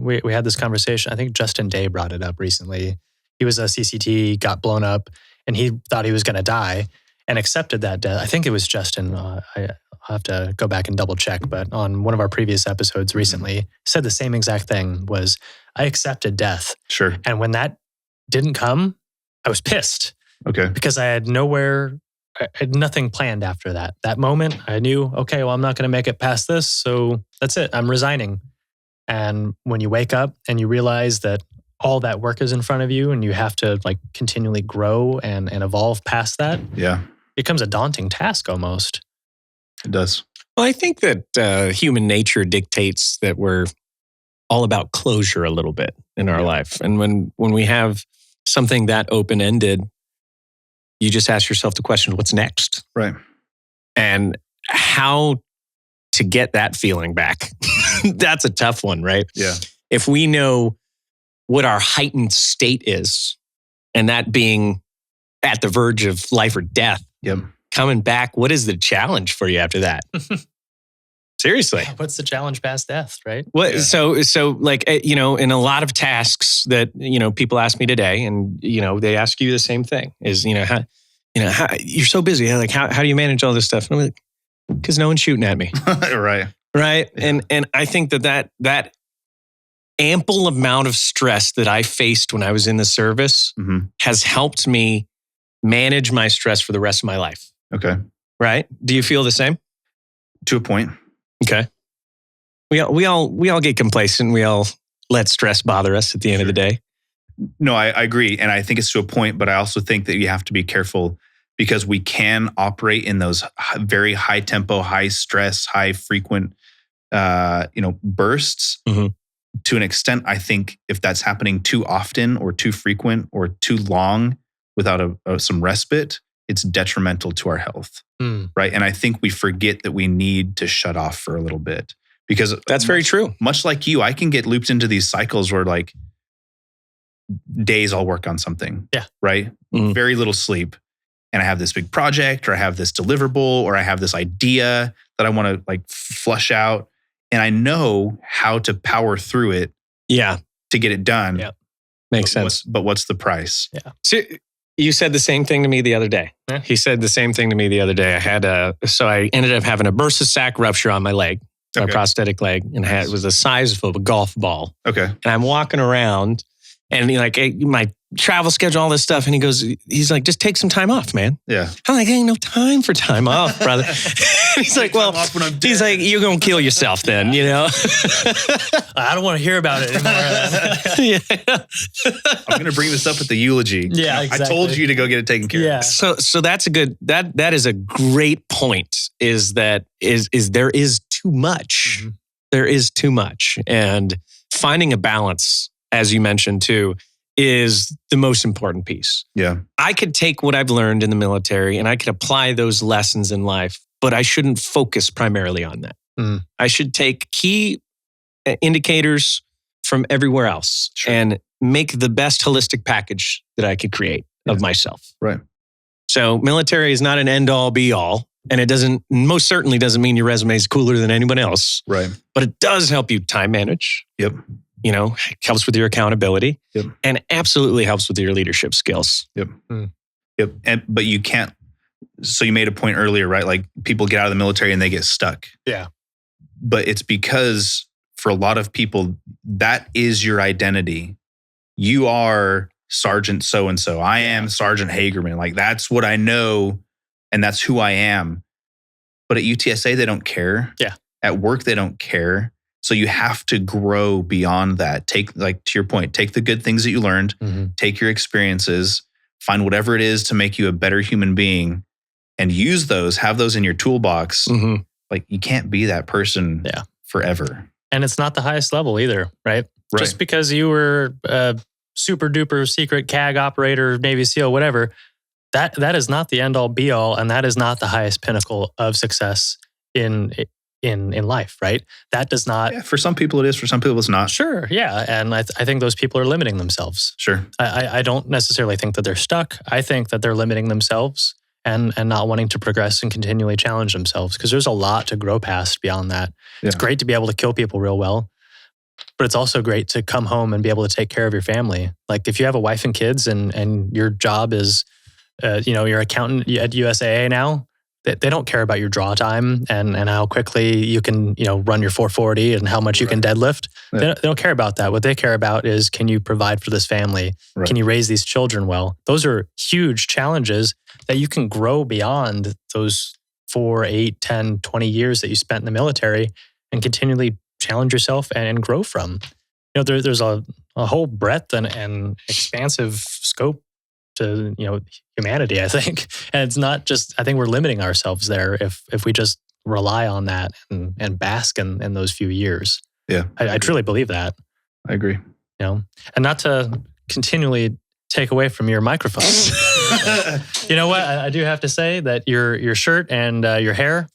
this conversation. I think Justin Day brought it up recently. He was a CCT, got blown up, and he thought he was going to die and accepted that death. I think it was Justin. I'll have to go back and double check, but on one of our previous episodes recently, said the same exact thing, was I accepted death. Sure. And when that didn't come, I was pissed. Okay. Because I had nothing planned after that. That moment, I knew, okay, well, I'm not going to make it past this, so that's it. I'm resigning. And when you wake up and you realize that all that work is in front of you and you have to like continually grow and evolve past that, it becomes a daunting task almost. It does. Well, I think that human nature dictates that we're all about closure a little bit in our life. And when we have something that open-ended, you just ask yourself the question, what's next? Right. And how to get that feeling back. That's a tough one, right? Yeah. If we know what our heightened state is, and that being at the verge of life or death, coming back, what is the challenge for you after that? Seriously. What's the challenge past death, right? Well, so like, in a lot of tasks that, people ask me today, and, they ask you the same thing is, how you're so busy. Like, how do you manage all this stuff? And I'm like, because no one's shooting at me. Right. Right. Yeah. And I think that ample amount of stress that I faced when I was in the service has helped me manage my stress for the rest of my life. Okay. Right. Do you feel the same? To a point. Okay. We all get complacent. We all let stress bother us at the end of the day. No, I agree. And I think it's to a point, but I also think that you have to be careful because we can operate in those very high tempo, high stress, high frequent, bursts. To an extent, I think if that's happening too often or too frequent or too long without some respite, it's detrimental to our health. Right. And I think we forget that we need to shut off for a little bit because that's very true. Much like you, I can get looped into these cycles where like days I'll work on something. Yeah. Right. Very little sleep. And I have this big project or I have this deliverable or I have this idea that I want to like flush out. And I know how to power through it. Yeah. To get it done. Yeah. Makes sense. But what's the price? Yeah. So you said the same thing to me the other day. Yeah. He said the same thing to me the other day. I ended up having a bursa sac rupture on my leg, my prosthetic leg, and it was the size of a golf ball. Okay. And I'm walking around and my travel schedule, all this stuff. And he's like, just take some time off, man. Yeah. I'm like, ain't no time for time off, brother. He's like, well, he's like, you're going to kill yourself then, I don't want to hear about it anymore. I'm going to bring this up at the eulogy. Yeah, exactly. I told you to go get it taken care of. So that's a good, that is a great point is there is too much. There is too much. And finding a balance, as you mentioned too, is the most important piece. Yeah. I could take what I've learned in the military and I could apply those lessons in life, but I shouldn't focus primarily on that. I should take key indicators from everywhere else and make the best holistic package that I could create of myself. Right. So military is not an end all be all. And it most certainly doesn't mean your resume is cooler than anyone else. Right. But it does help you time manage. Yep. Helps with your accountability. Yep. And absolutely helps with your leadership skills. Yep. Yep. But you can't. So you made a point earlier, right? Like people get out of the military and they get stuck. Yeah. But it's because for a lot of people, that is your identity. You are Sergeant so-and-so. I am Sergeant Hagerman. Like that's what I know. And that's who I am. But at UTSA, they don't care. Yeah. At work, they don't care. So you have to grow beyond that. Take, like to your point, take the good things that you learned, take your experiences, find whatever it is to make you a better human being and use those, have those in your toolbox. Like you can't be that person forever. And it's not the highest level either, right? Just because you were a super duper secret CAG operator, Navy SEAL, whatever, that is not the end all be all, and that is not the highest pinnacle of success in life, right? That does not. Yeah, for some people it is. For some people it's not. Sure, yeah, and I think those people are limiting themselves. Sure. I don't necessarily think that they're stuck. I think that they're limiting themselves and not wanting to progress and continually challenge themselves because there's a lot to grow past beyond that. Yeah. It's great to be able to kill people real well, but it's also great to come home and be able to take care of your family. Like if you have a wife and kids and your job is you're accountant at USAA now, they don't care about your draw time and how quickly you can, run your 440 and how much you can deadlift. Yeah. They don't care about that. What they care about is, can you provide for this family? Right. Can you raise these children well? Those are huge challenges that you can grow beyond those 4, 8, 10, 20 years that you spent in the military and continually challenge yourself and grow from. There's a whole breadth and expansive scope to humanity, I think. And it's not just, I think we're limiting ourselves there if we just rely on that and bask in those few years. Yeah. I truly believe that. I agree. And not to continually take away from your microphone. You know what? I do have to say that your shirt and your hair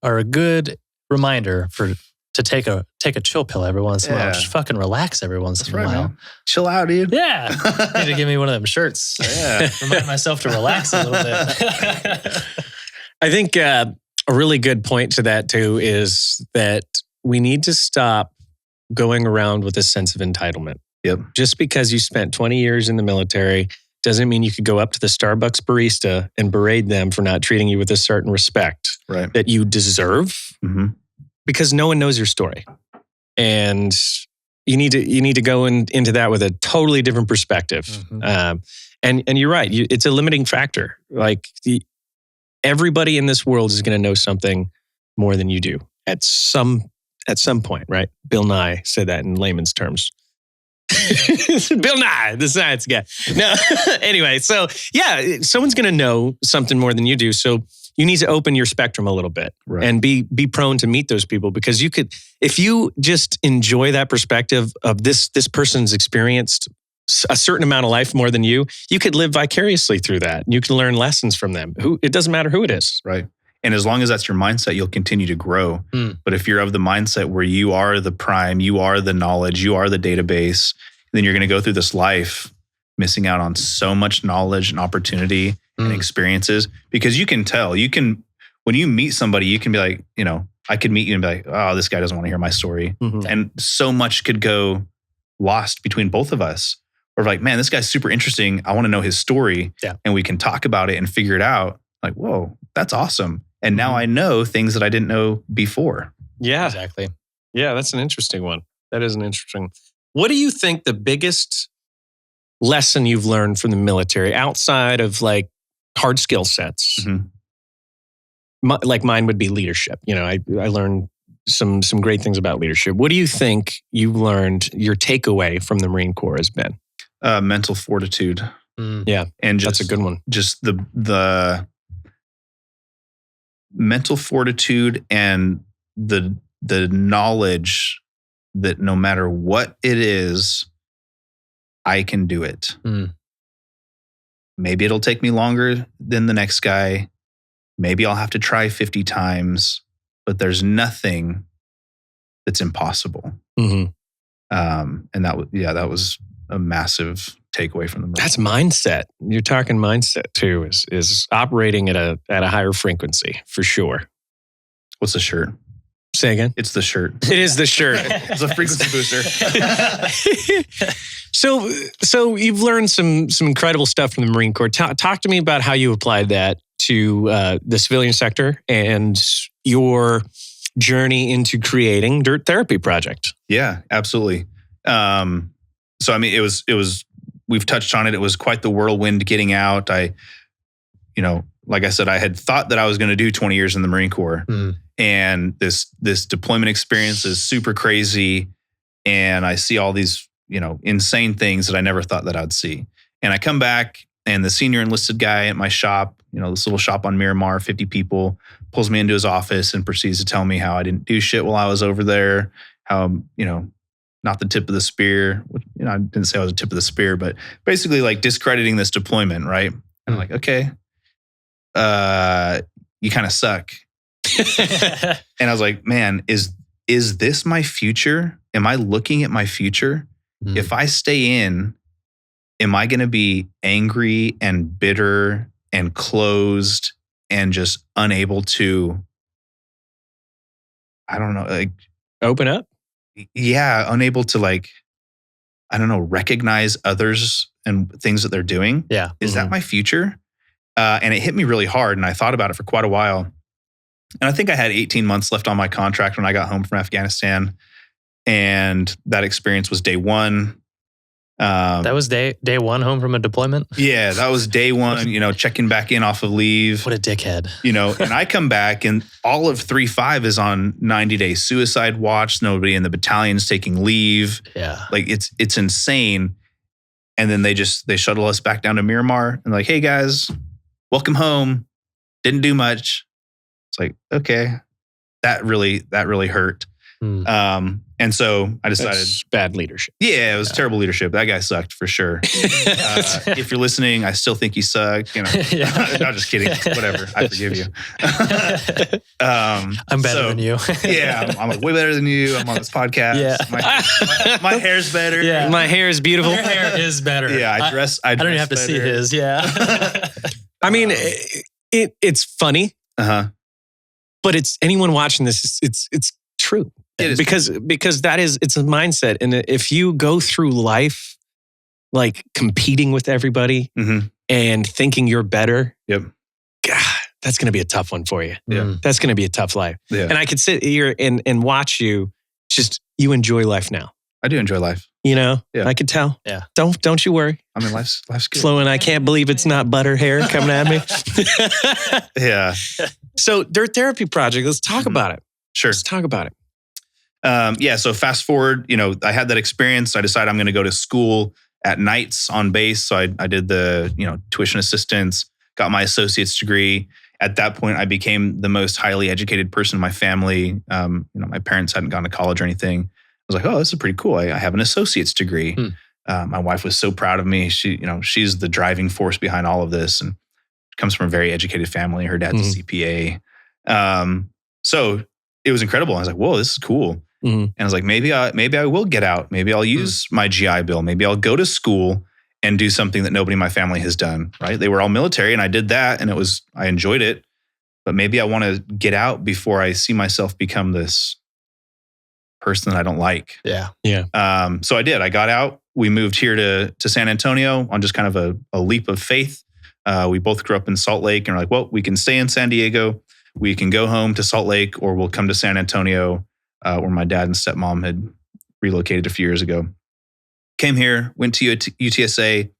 are a good reminder to take a chill pill every once in a while. Just fucking relax every once in a while. Man. Chill out, dude. Yeah. Need to give me one of them shirts. Yeah. Remind myself to relax a little bit. I think a really good point to that too is that we need to stop going around with a sense of entitlement. Yep. Just because you spent 20 years in the military doesn't mean you could go up to the Starbucks barista and berate them for not treating you with a certain respect that you deserve. Because no one knows your story. And you need to go into that with a totally different perspective. And you're right. It's a limiting factor. Like everybody in this world is going to know something more than you do at some point, right? Bill Nye said that in layman's terms. Bill Nye, the science guy. No, anyway, so yeah, someone's going to know something more than you do. So you need to open your spectrum a little bit and be prone to meet those people, because you could, if you just enjoy that perspective of this person's experienced a certain amount of life more than you could live vicariously through that. You can learn lessons from them. It doesn't matter who it is. Right. And as long as that's your mindset, you'll continue to grow. But if you're of the mindset where you are the prime, you are the knowledge, you are the database, then you're going to go through this life missing out on so much knowledge and opportunity and experiences, because you can tell, when you meet somebody, you can be like, I could meet you and be like, oh, this guy doesn't want to hear my story. And so much could go lost between both of us. Or like, man, this guy's super interesting. I want to know his story. Yeah. And we can talk about it and figure it out. Like, whoa, that's awesome. And now I know things that I didn't know before. Yeah, exactly. Yeah, that's an interesting one. That is an interesting. What do you think the biggest lesson you've learned from the military outside of like hard skill sets? Like mine would be leadership. I learned some great things about leadership. What do you think you've learned, your takeaway from the Marine Corps has been? Mental fortitude. Yeah, and that's a good one. Just the mental fortitude and the knowledge that no matter what it is, I can do it. Maybe it'll take me longer than the next guy. Maybe I'll have to try 50 times, but there's nothing that's impossible. And that was a massive takeaway from the Marine That's Corps. mindset. You're talking mindset too, is operating at a higher frequency for sure. What's the shirt? Say again? It's the shirt. It is the shirt. It's a frequency booster. So you've learned some incredible stuff from the Marine Corps. Talk to me about how you applied that to the civilian sector and your journey into creating Dirt Therapy Project. Yeah, absolutely. So I mean, it was. We've touched on it. It was quite the whirlwind getting out. Like I said, I had thought that I was going to do 20 years in the Marine Corps, and this deployment experience is super crazy, and I see all these insane things that I never thought that I'd see. And I come back, and the senior enlisted guy at my shop, this little shop on Miramar, 50 people, pulls me into his office and proceeds to tell me how I didn't do shit while I was over there, how not the tip of the spear. I didn't say I was the tip of the spear, but basically like discrediting this deployment, right? And I'm like, okay, you kind of suck. And I was like, man, is this my future? Am I looking at my future? If I stay in, am I going to be angry and bitter and closed and just unable to, I don't know, like open up? Yeah, unable to recognize others and things that they're doing. Yeah. Is that my future? And it hit me really hard, and I thought about it for quite a while. And I think I had 18 months left on my contract when I got home from Afghanistan. And that experience was day one. That was day one home from a deployment? Yeah, that was day one, checking back in off of leave. What a dickhead. And I come back and all of 3-5 is on 90-day suicide watch. Nobody in the battalion's taking leave. Yeah. Like it's insane. And then they shuttle us back down to Miramar and like, hey guys, welcome home. Didn't do much. It's like, okay, that really hurt. And so I decided, That's bad leadership. Yeah, it was terrible leadership. That guy sucked for sure. If you're listening, I still think you suck. No, just kidding. Whatever. I forgive you. I'm better than you. Yeah, I'm way better than you. I'm on this podcast. Yeah. My hair's better. Yeah. My hair is beautiful. Your hair is better. Yeah, I don't even have to see his. Yeah. I mean, it's funny. But it's anyone watching this. It's true. It is. Because it's a mindset. And if you go through life like competing with everybody and thinking you're better, yep. God, that's going to be a tough one for you. Yeah. That's going to be a tough life. Yeah. And I could sit here and watch you. You enjoy life now. I do enjoy life. Yeah. I could tell. Yeah. Don't you worry. I mean, life's good. Flo and I can't believe it's not butter hair coming at me. Yeah. So Dirt Therapy Project, let's talk about it. Sure. Let's talk about it. So fast forward, I had that experience. I decided I'm going to go to school at nights on base. So I did the, tuition assistance, got my associate's degree. At that point, I became the most highly educated person in my family. My parents hadn't gone to college or anything. I was like, oh, this is pretty cool. I have an associate's degree. My wife was so proud of me. She's the driving force behind all of this and comes from a very educated family. Her dad's a CPA. So it was incredible. I was like, whoa, this is cool. And I was like, maybe I will get out. Maybe I'll use my GI Bill. Maybe I'll go to school and do something that nobody in my family has done, right? They were all military and I did that and I enjoyed it. But maybe I want to get out before I see myself become this person that I don't like. Yeah. Yeah. So I did. I got out. We moved here to San Antonio on just kind of a leap of faith. We both grew up in Salt Lake and we're like, well, we can stay in San Diego. We can go home to Salt Lake or we'll come to San Antonio where my dad and stepmom had relocated a few years ago. Came here, went to UTSA,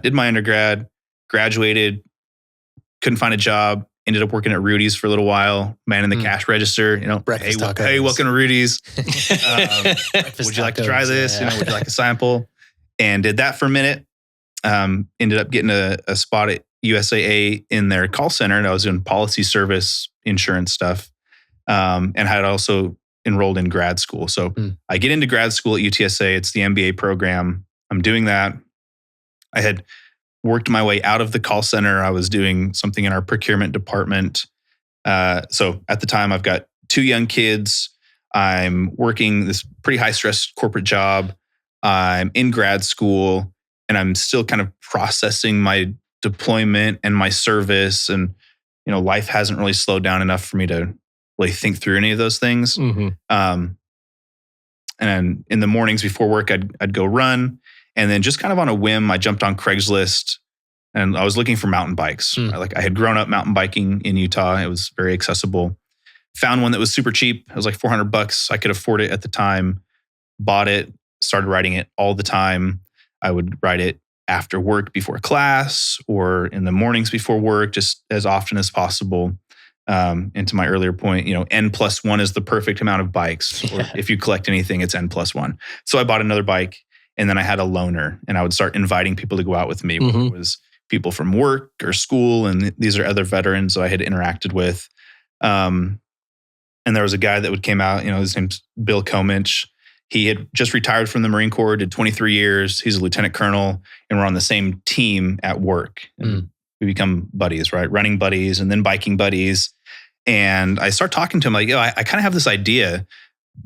did my undergrad, graduated, couldn't find a job, ended up working at Rudy's for a little while, manning the cash register. Breakfast tacos. Hey, welcome to Rudy's. Would you like to try this? Yeah. Would you like a sample? And did that for a minute. Ended up getting a spot at USAA in their call center, and I was doing policy service insurance stuff, and had also enrolled in grad school. So I get into grad school at UTSA. It's the MBA program. I'm doing that. I had worked my way out of the call center. I was doing something in our procurement department. So at the time, I've got 2 young kids. I'm working this pretty high stress corporate job. I'm in grad school. and I'm still kind of processing my deployment and my service, and life hasn't really slowed down enough for me to really think through any of those things. And in the mornings before work, I'd go run, and then just kind of on a whim, I jumped on Craigslist, and I was looking for mountain bikes. Like I had grown up mountain biking in Utah; it was very accessible. Found one that was super cheap. It was like $400. I could afford it at the time. Bought it. Started riding it all the time. I would ride it after work before class, or in the mornings before work, just as often as possible. And to my earlier point, N+1 is the perfect amount of bikes. Or if you collect anything, it's N+1. So I bought another bike, and then I had a loaner, and I would start inviting people to go out with me. Whether it was people from work or school, and these are other veterans that I had interacted with. And there was a guy that came out, his name's Bill Comich. He had just retired from the Marine Corps, did 23 years. He's a lieutenant colonel, and we're on the same team at work. And we become buddies, right? Running buddies and then biking buddies. And I start talking to him like, I kind of have this idea.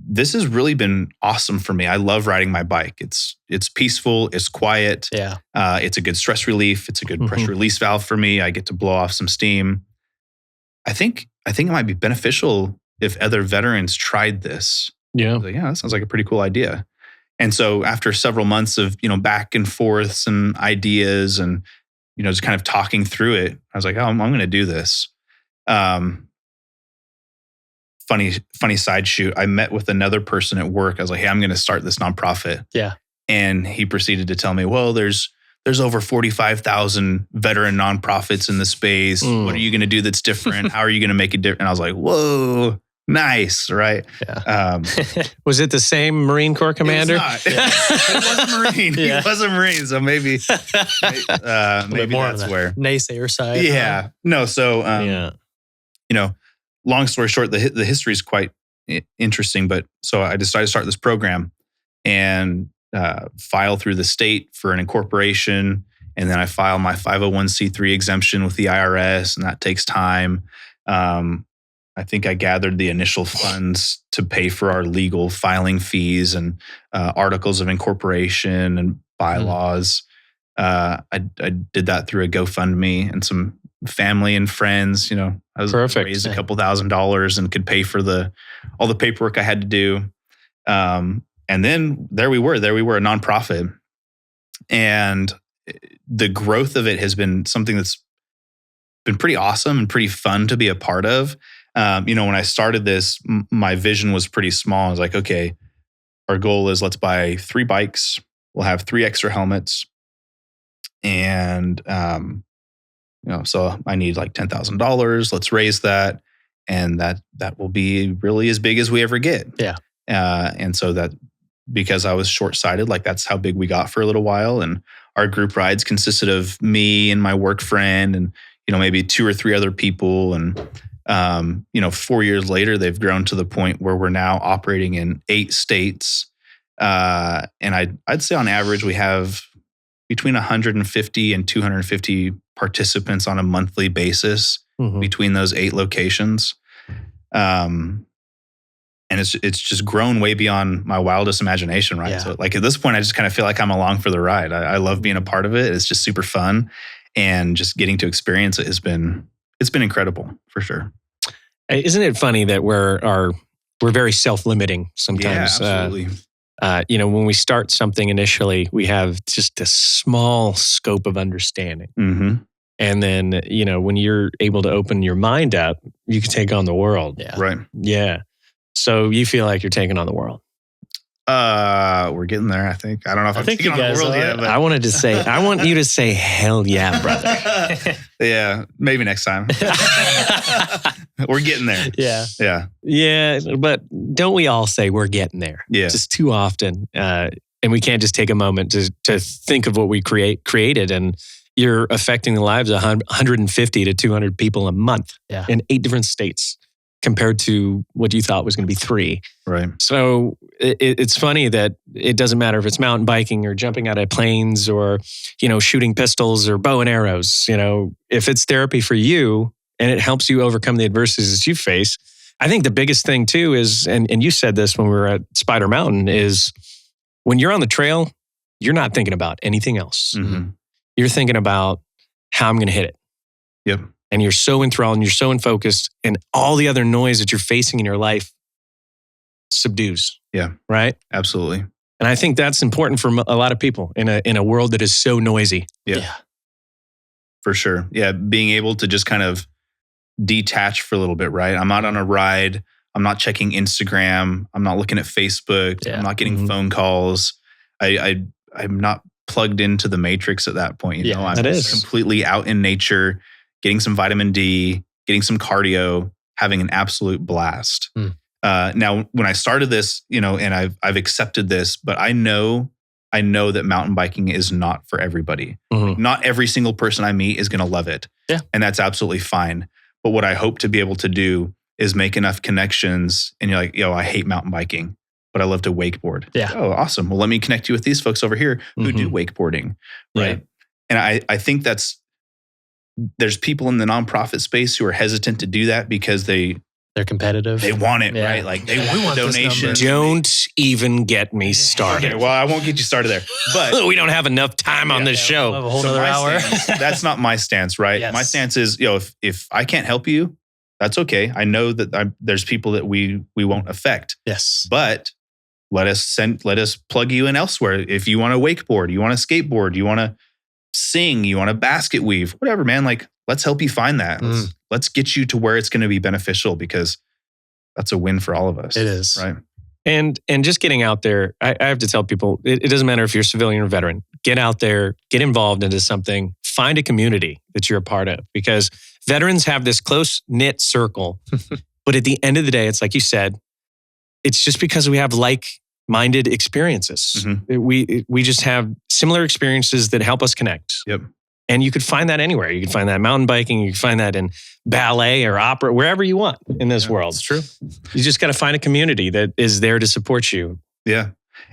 This has really been awesome for me. I love riding my bike. It's peaceful. It's quiet. Yeah. It's a good stress relief. It's a good pressure release valve for me. I get to blow off some steam. I think it might be beneficial if other veterans tried this. Yeah. Like, that sounds like a pretty cool idea. And so after several months of, back and forths and ideas and, just kind of talking through it, I was like, I'm going to do this. Funny side shoot. I met with another person at work. I was like, hey, I'm going to start this nonprofit. Yeah. And he proceeded to tell me, well, there's over 45,000 veteran nonprofits in the space. What are you going to do that's different? How are you going to make it different? And I was like, whoa, nice, right? Yeah. Was it the same Marine Corps commander? It was Marine. Yeah. He was a Marine, so maybe that's where naysayer side. Yeah. No. So, long story short, the history is quite interesting. But so I decided to start this program and file through the state for an incorporation, and then I file my 501c3 exemption with the IRS, and that takes time. I think I gathered the initial funds to pay for our legal filing fees and articles of incorporation and bylaws. I did that through a GoFundMe and some family and friends. I was raised a couple $1,000s and could pay for all the paperwork I had to do. And then there we were, a nonprofit. And the growth of it has been something that's been pretty awesome and pretty fun to be a part of. When I started this, my vision was pretty small. I was like, okay, our goal is let's buy 3 bikes. We'll have 3 extra helmets. And, so I need like $10,000. Let's raise that. And that will be really as big as we ever get. Yeah. And so that, because I was short-sighted, like that's how big we got for a little while. And our group rides consisted of me and my work friend and, maybe 2 or 3 other people. And, 4 years later, they've grown to the point where we're now operating in 8 states. And I'd say on average, we have between 150 and 250 participants on a monthly basis between those 8 locations. And it's just grown way beyond my wildest imagination, right? Yeah. So like at this point, I just kind of feel like I'm along for the ride. I love being a part of it. It's just super fun. And just getting to experience it it's been incredible for sure. Isn't it funny that we're very self-limiting sometimes? Yeah, absolutely. When we start something initially, we have just a small scope of understanding. Mm-hmm. And then, when you're able to open your mind up, you can take on the world. Yeah. Right. Yeah. So you feel like you're taking on the world. We're getting there, I think. I don't know if I'm taking on the world yet. But I want you to say, hell yeah, brother. Yeah, maybe next time. We're getting there. Yeah. Yeah. Yeah, but don't we all say we're getting there? Yeah. Just too often. And we can't just take a moment to think of what we created. And you're affecting the lives of 150 to 200 people a month in 8 different states compared to what you thought was going to be 3. Right. So it's funny that it doesn't matter if it's mountain biking or jumping out of planes or, shooting pistols or bow and arrows. If it's therapy for you and it helps you overcome the adversities that you face, I think the biggest thing too is, and you said this when we were at Spider Mountain, is when you're on the trail, you're not thinking about anything else. Mhm. You're thinking about how I'm going to hit it. Yep. And you're so enthralled and you're so focused, and all the other noise that you're facing in your life subdues. Yeah. Right? Absolutely. And I think that's important for a lot of people in a world that is so noisy. Yeah. For sure. Yeah. Being able to just kind of detach for a little bit, right? I'm out on a ride. I'm not checking Instagram. I'm not looking at Facebook. Yeah. I'm not getting phone calls. I'm not plugged into the matrix at that point. You know, I'm that is. completely out in nature, getting some vitamin D, getting some cardio, having an absolute blast. Now, when I started this, you know, and I've accepted this, but I know that mountain biking is not for everybody. Not every single person I meet is going to love it. Yeah. And that's absolutely fine. But what I hope to be able to do is make enough connections, and you're like, yo, I hate mountain biking, but I love to wakeboard. Yeah. Oh, awesome. Well, let me connect you with these folks over here who do wakeboarding. Right. And I think there's people in the nonprofit space who are hesitant to do that because they're competitive. They want it, Yeah. right? Like they We want want the this donation. number. Don't even get me started. Okay, well, I won't get you started there. But We don't have enough time on this We'll show. have a whole so nother my hour. stance- that's not my stance, right? Yes. My stance is, if I can't help you, that's okay. I know that there's people that we won't affect, Yes. but let us plug you in elsewhere. If you want to wakeboard, you want to skateboard, you want to sing, you want to basket weave, whatever, man. Like, let's help you find that. Let's get you to where it's going to be beneficial, because that's a win for all of us. It is. Right. And just getting out there, I have to tell people, it doesn't matter if you're civilian or veteran. Get out there, get involved into something, find a community that you're a part of, because veterans have this close-knit circle. But at the end of the day, it's like you said, it's just because we have like-minded experiences. We just have similar experiences that help us connect. Yep. And you could find that anywhere. You can find that in mountain biking. You can find that in ballet or opera, wherever you want in this world. It's true. You just got to find a community that is there to support you. Yeah.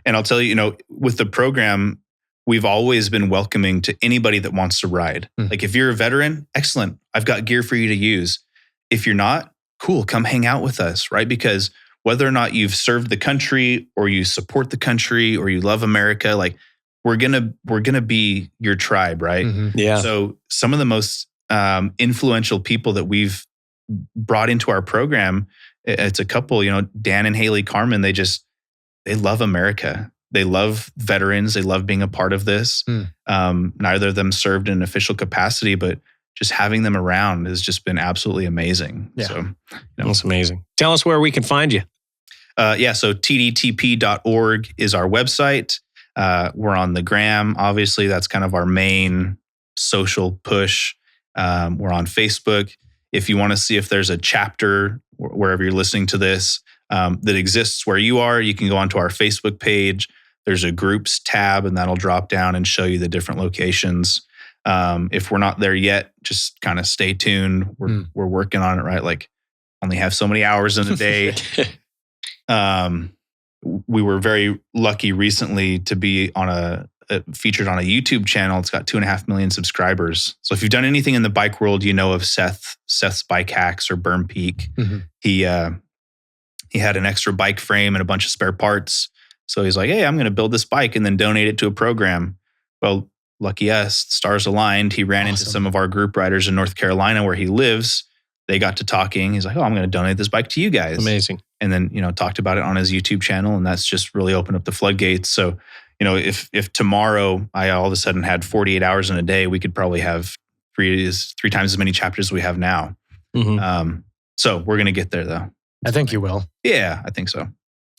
And I'll tell you, with the program, we've always been welcoming to anybody that wants to ride. Like, if you're a veteran, excellent. I've got gear for you to use. If you're not, cool, come hang out with us, right? Because whether or not you've served the country, or you support the country, or you love America, like, we're gonna be your tribe, right? Yeah. So some of the most influential people that we've brought into our program, it's a couple, Dan and Haley Carmen. They love America. They love veterans. They love being a part of this. Neither of them served in an official capacity, but just having them around has just been absolutely amazing. Yeah. So, That's amazing. Tell us where we can find you. So tdtp.org is our website. We're on the gram. Obviously, that's kind of our main social push. We're on Facebook. If you want to see if there's a chapter wherever you're listening to this that exists where you are, you can go onto our Facebook page. There's a groups tab, and that'll drop down and show you the different locations. If we're not there yet, just kind of stay tuned. We're working on it, right? Like, only have so many hours in a day. We were very lucky recently to be featured on a YouTube channel. It's got 2.5 million subscribers. So if you've done anything in the bike world, you know of Seth's Bike Hacks or Burn Peak. He had an extra bike frame and a bunch of spare parts. So he's like, hey, I'm going to build this bike and then donate it to a program. Well, lucky us, stars aligned. He ran into some of our group riders in North Carolina where he lives. They got to talking. He's like, oh, I'm going to donate this bike to you guys. Amazing. And then, talked about it on his YouTube channel, and that's just really opened up the floodgates. So, if tomorrow I all of a sudden had 48 hours in a day, we could probably have three times as many chapters as we have now. So we're going to get there, though. I think you will. Yeah, I think so.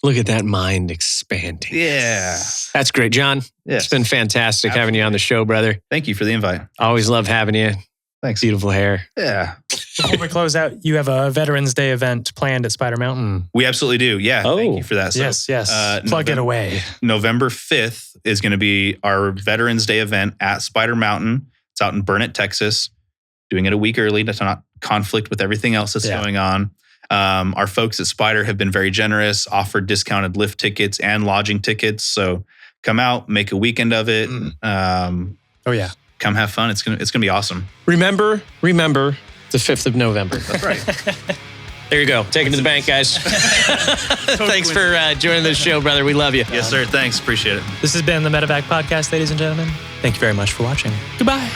Look at that mind expanding. Yeah. That's great, Jon. Yes. It's been fantastic having you on the show, brother. Thank you for the invite. Always love having you. Thanks. Beautiful hair. Yeah. Before we close out, you have a Veterans Day event planned at Spider Mountain. We absolutely do. Yeah. Thank you for that. So, yes. Plug it away. November 5th is going to be our Veterans Day event at Spider Mountain. It's out in Burnett, Texas. Doing it a week early to not conflict with everything else that's going on. Our folks at Spider have been very generous, offered discounted lift tickets and lodging tickets. So come out, make a weekend of it. Come have fun. It's gonna be awesome. Remember the 5th of November. That's right. There you go. Take it to the bank, guys. Thanks for joining the show, brother. We love you. Yes, sir. Thanks. Appreciate it. This has been the MedEvac Podcast, ladies and gentlemen. Thank you very much for watching. Goodbye.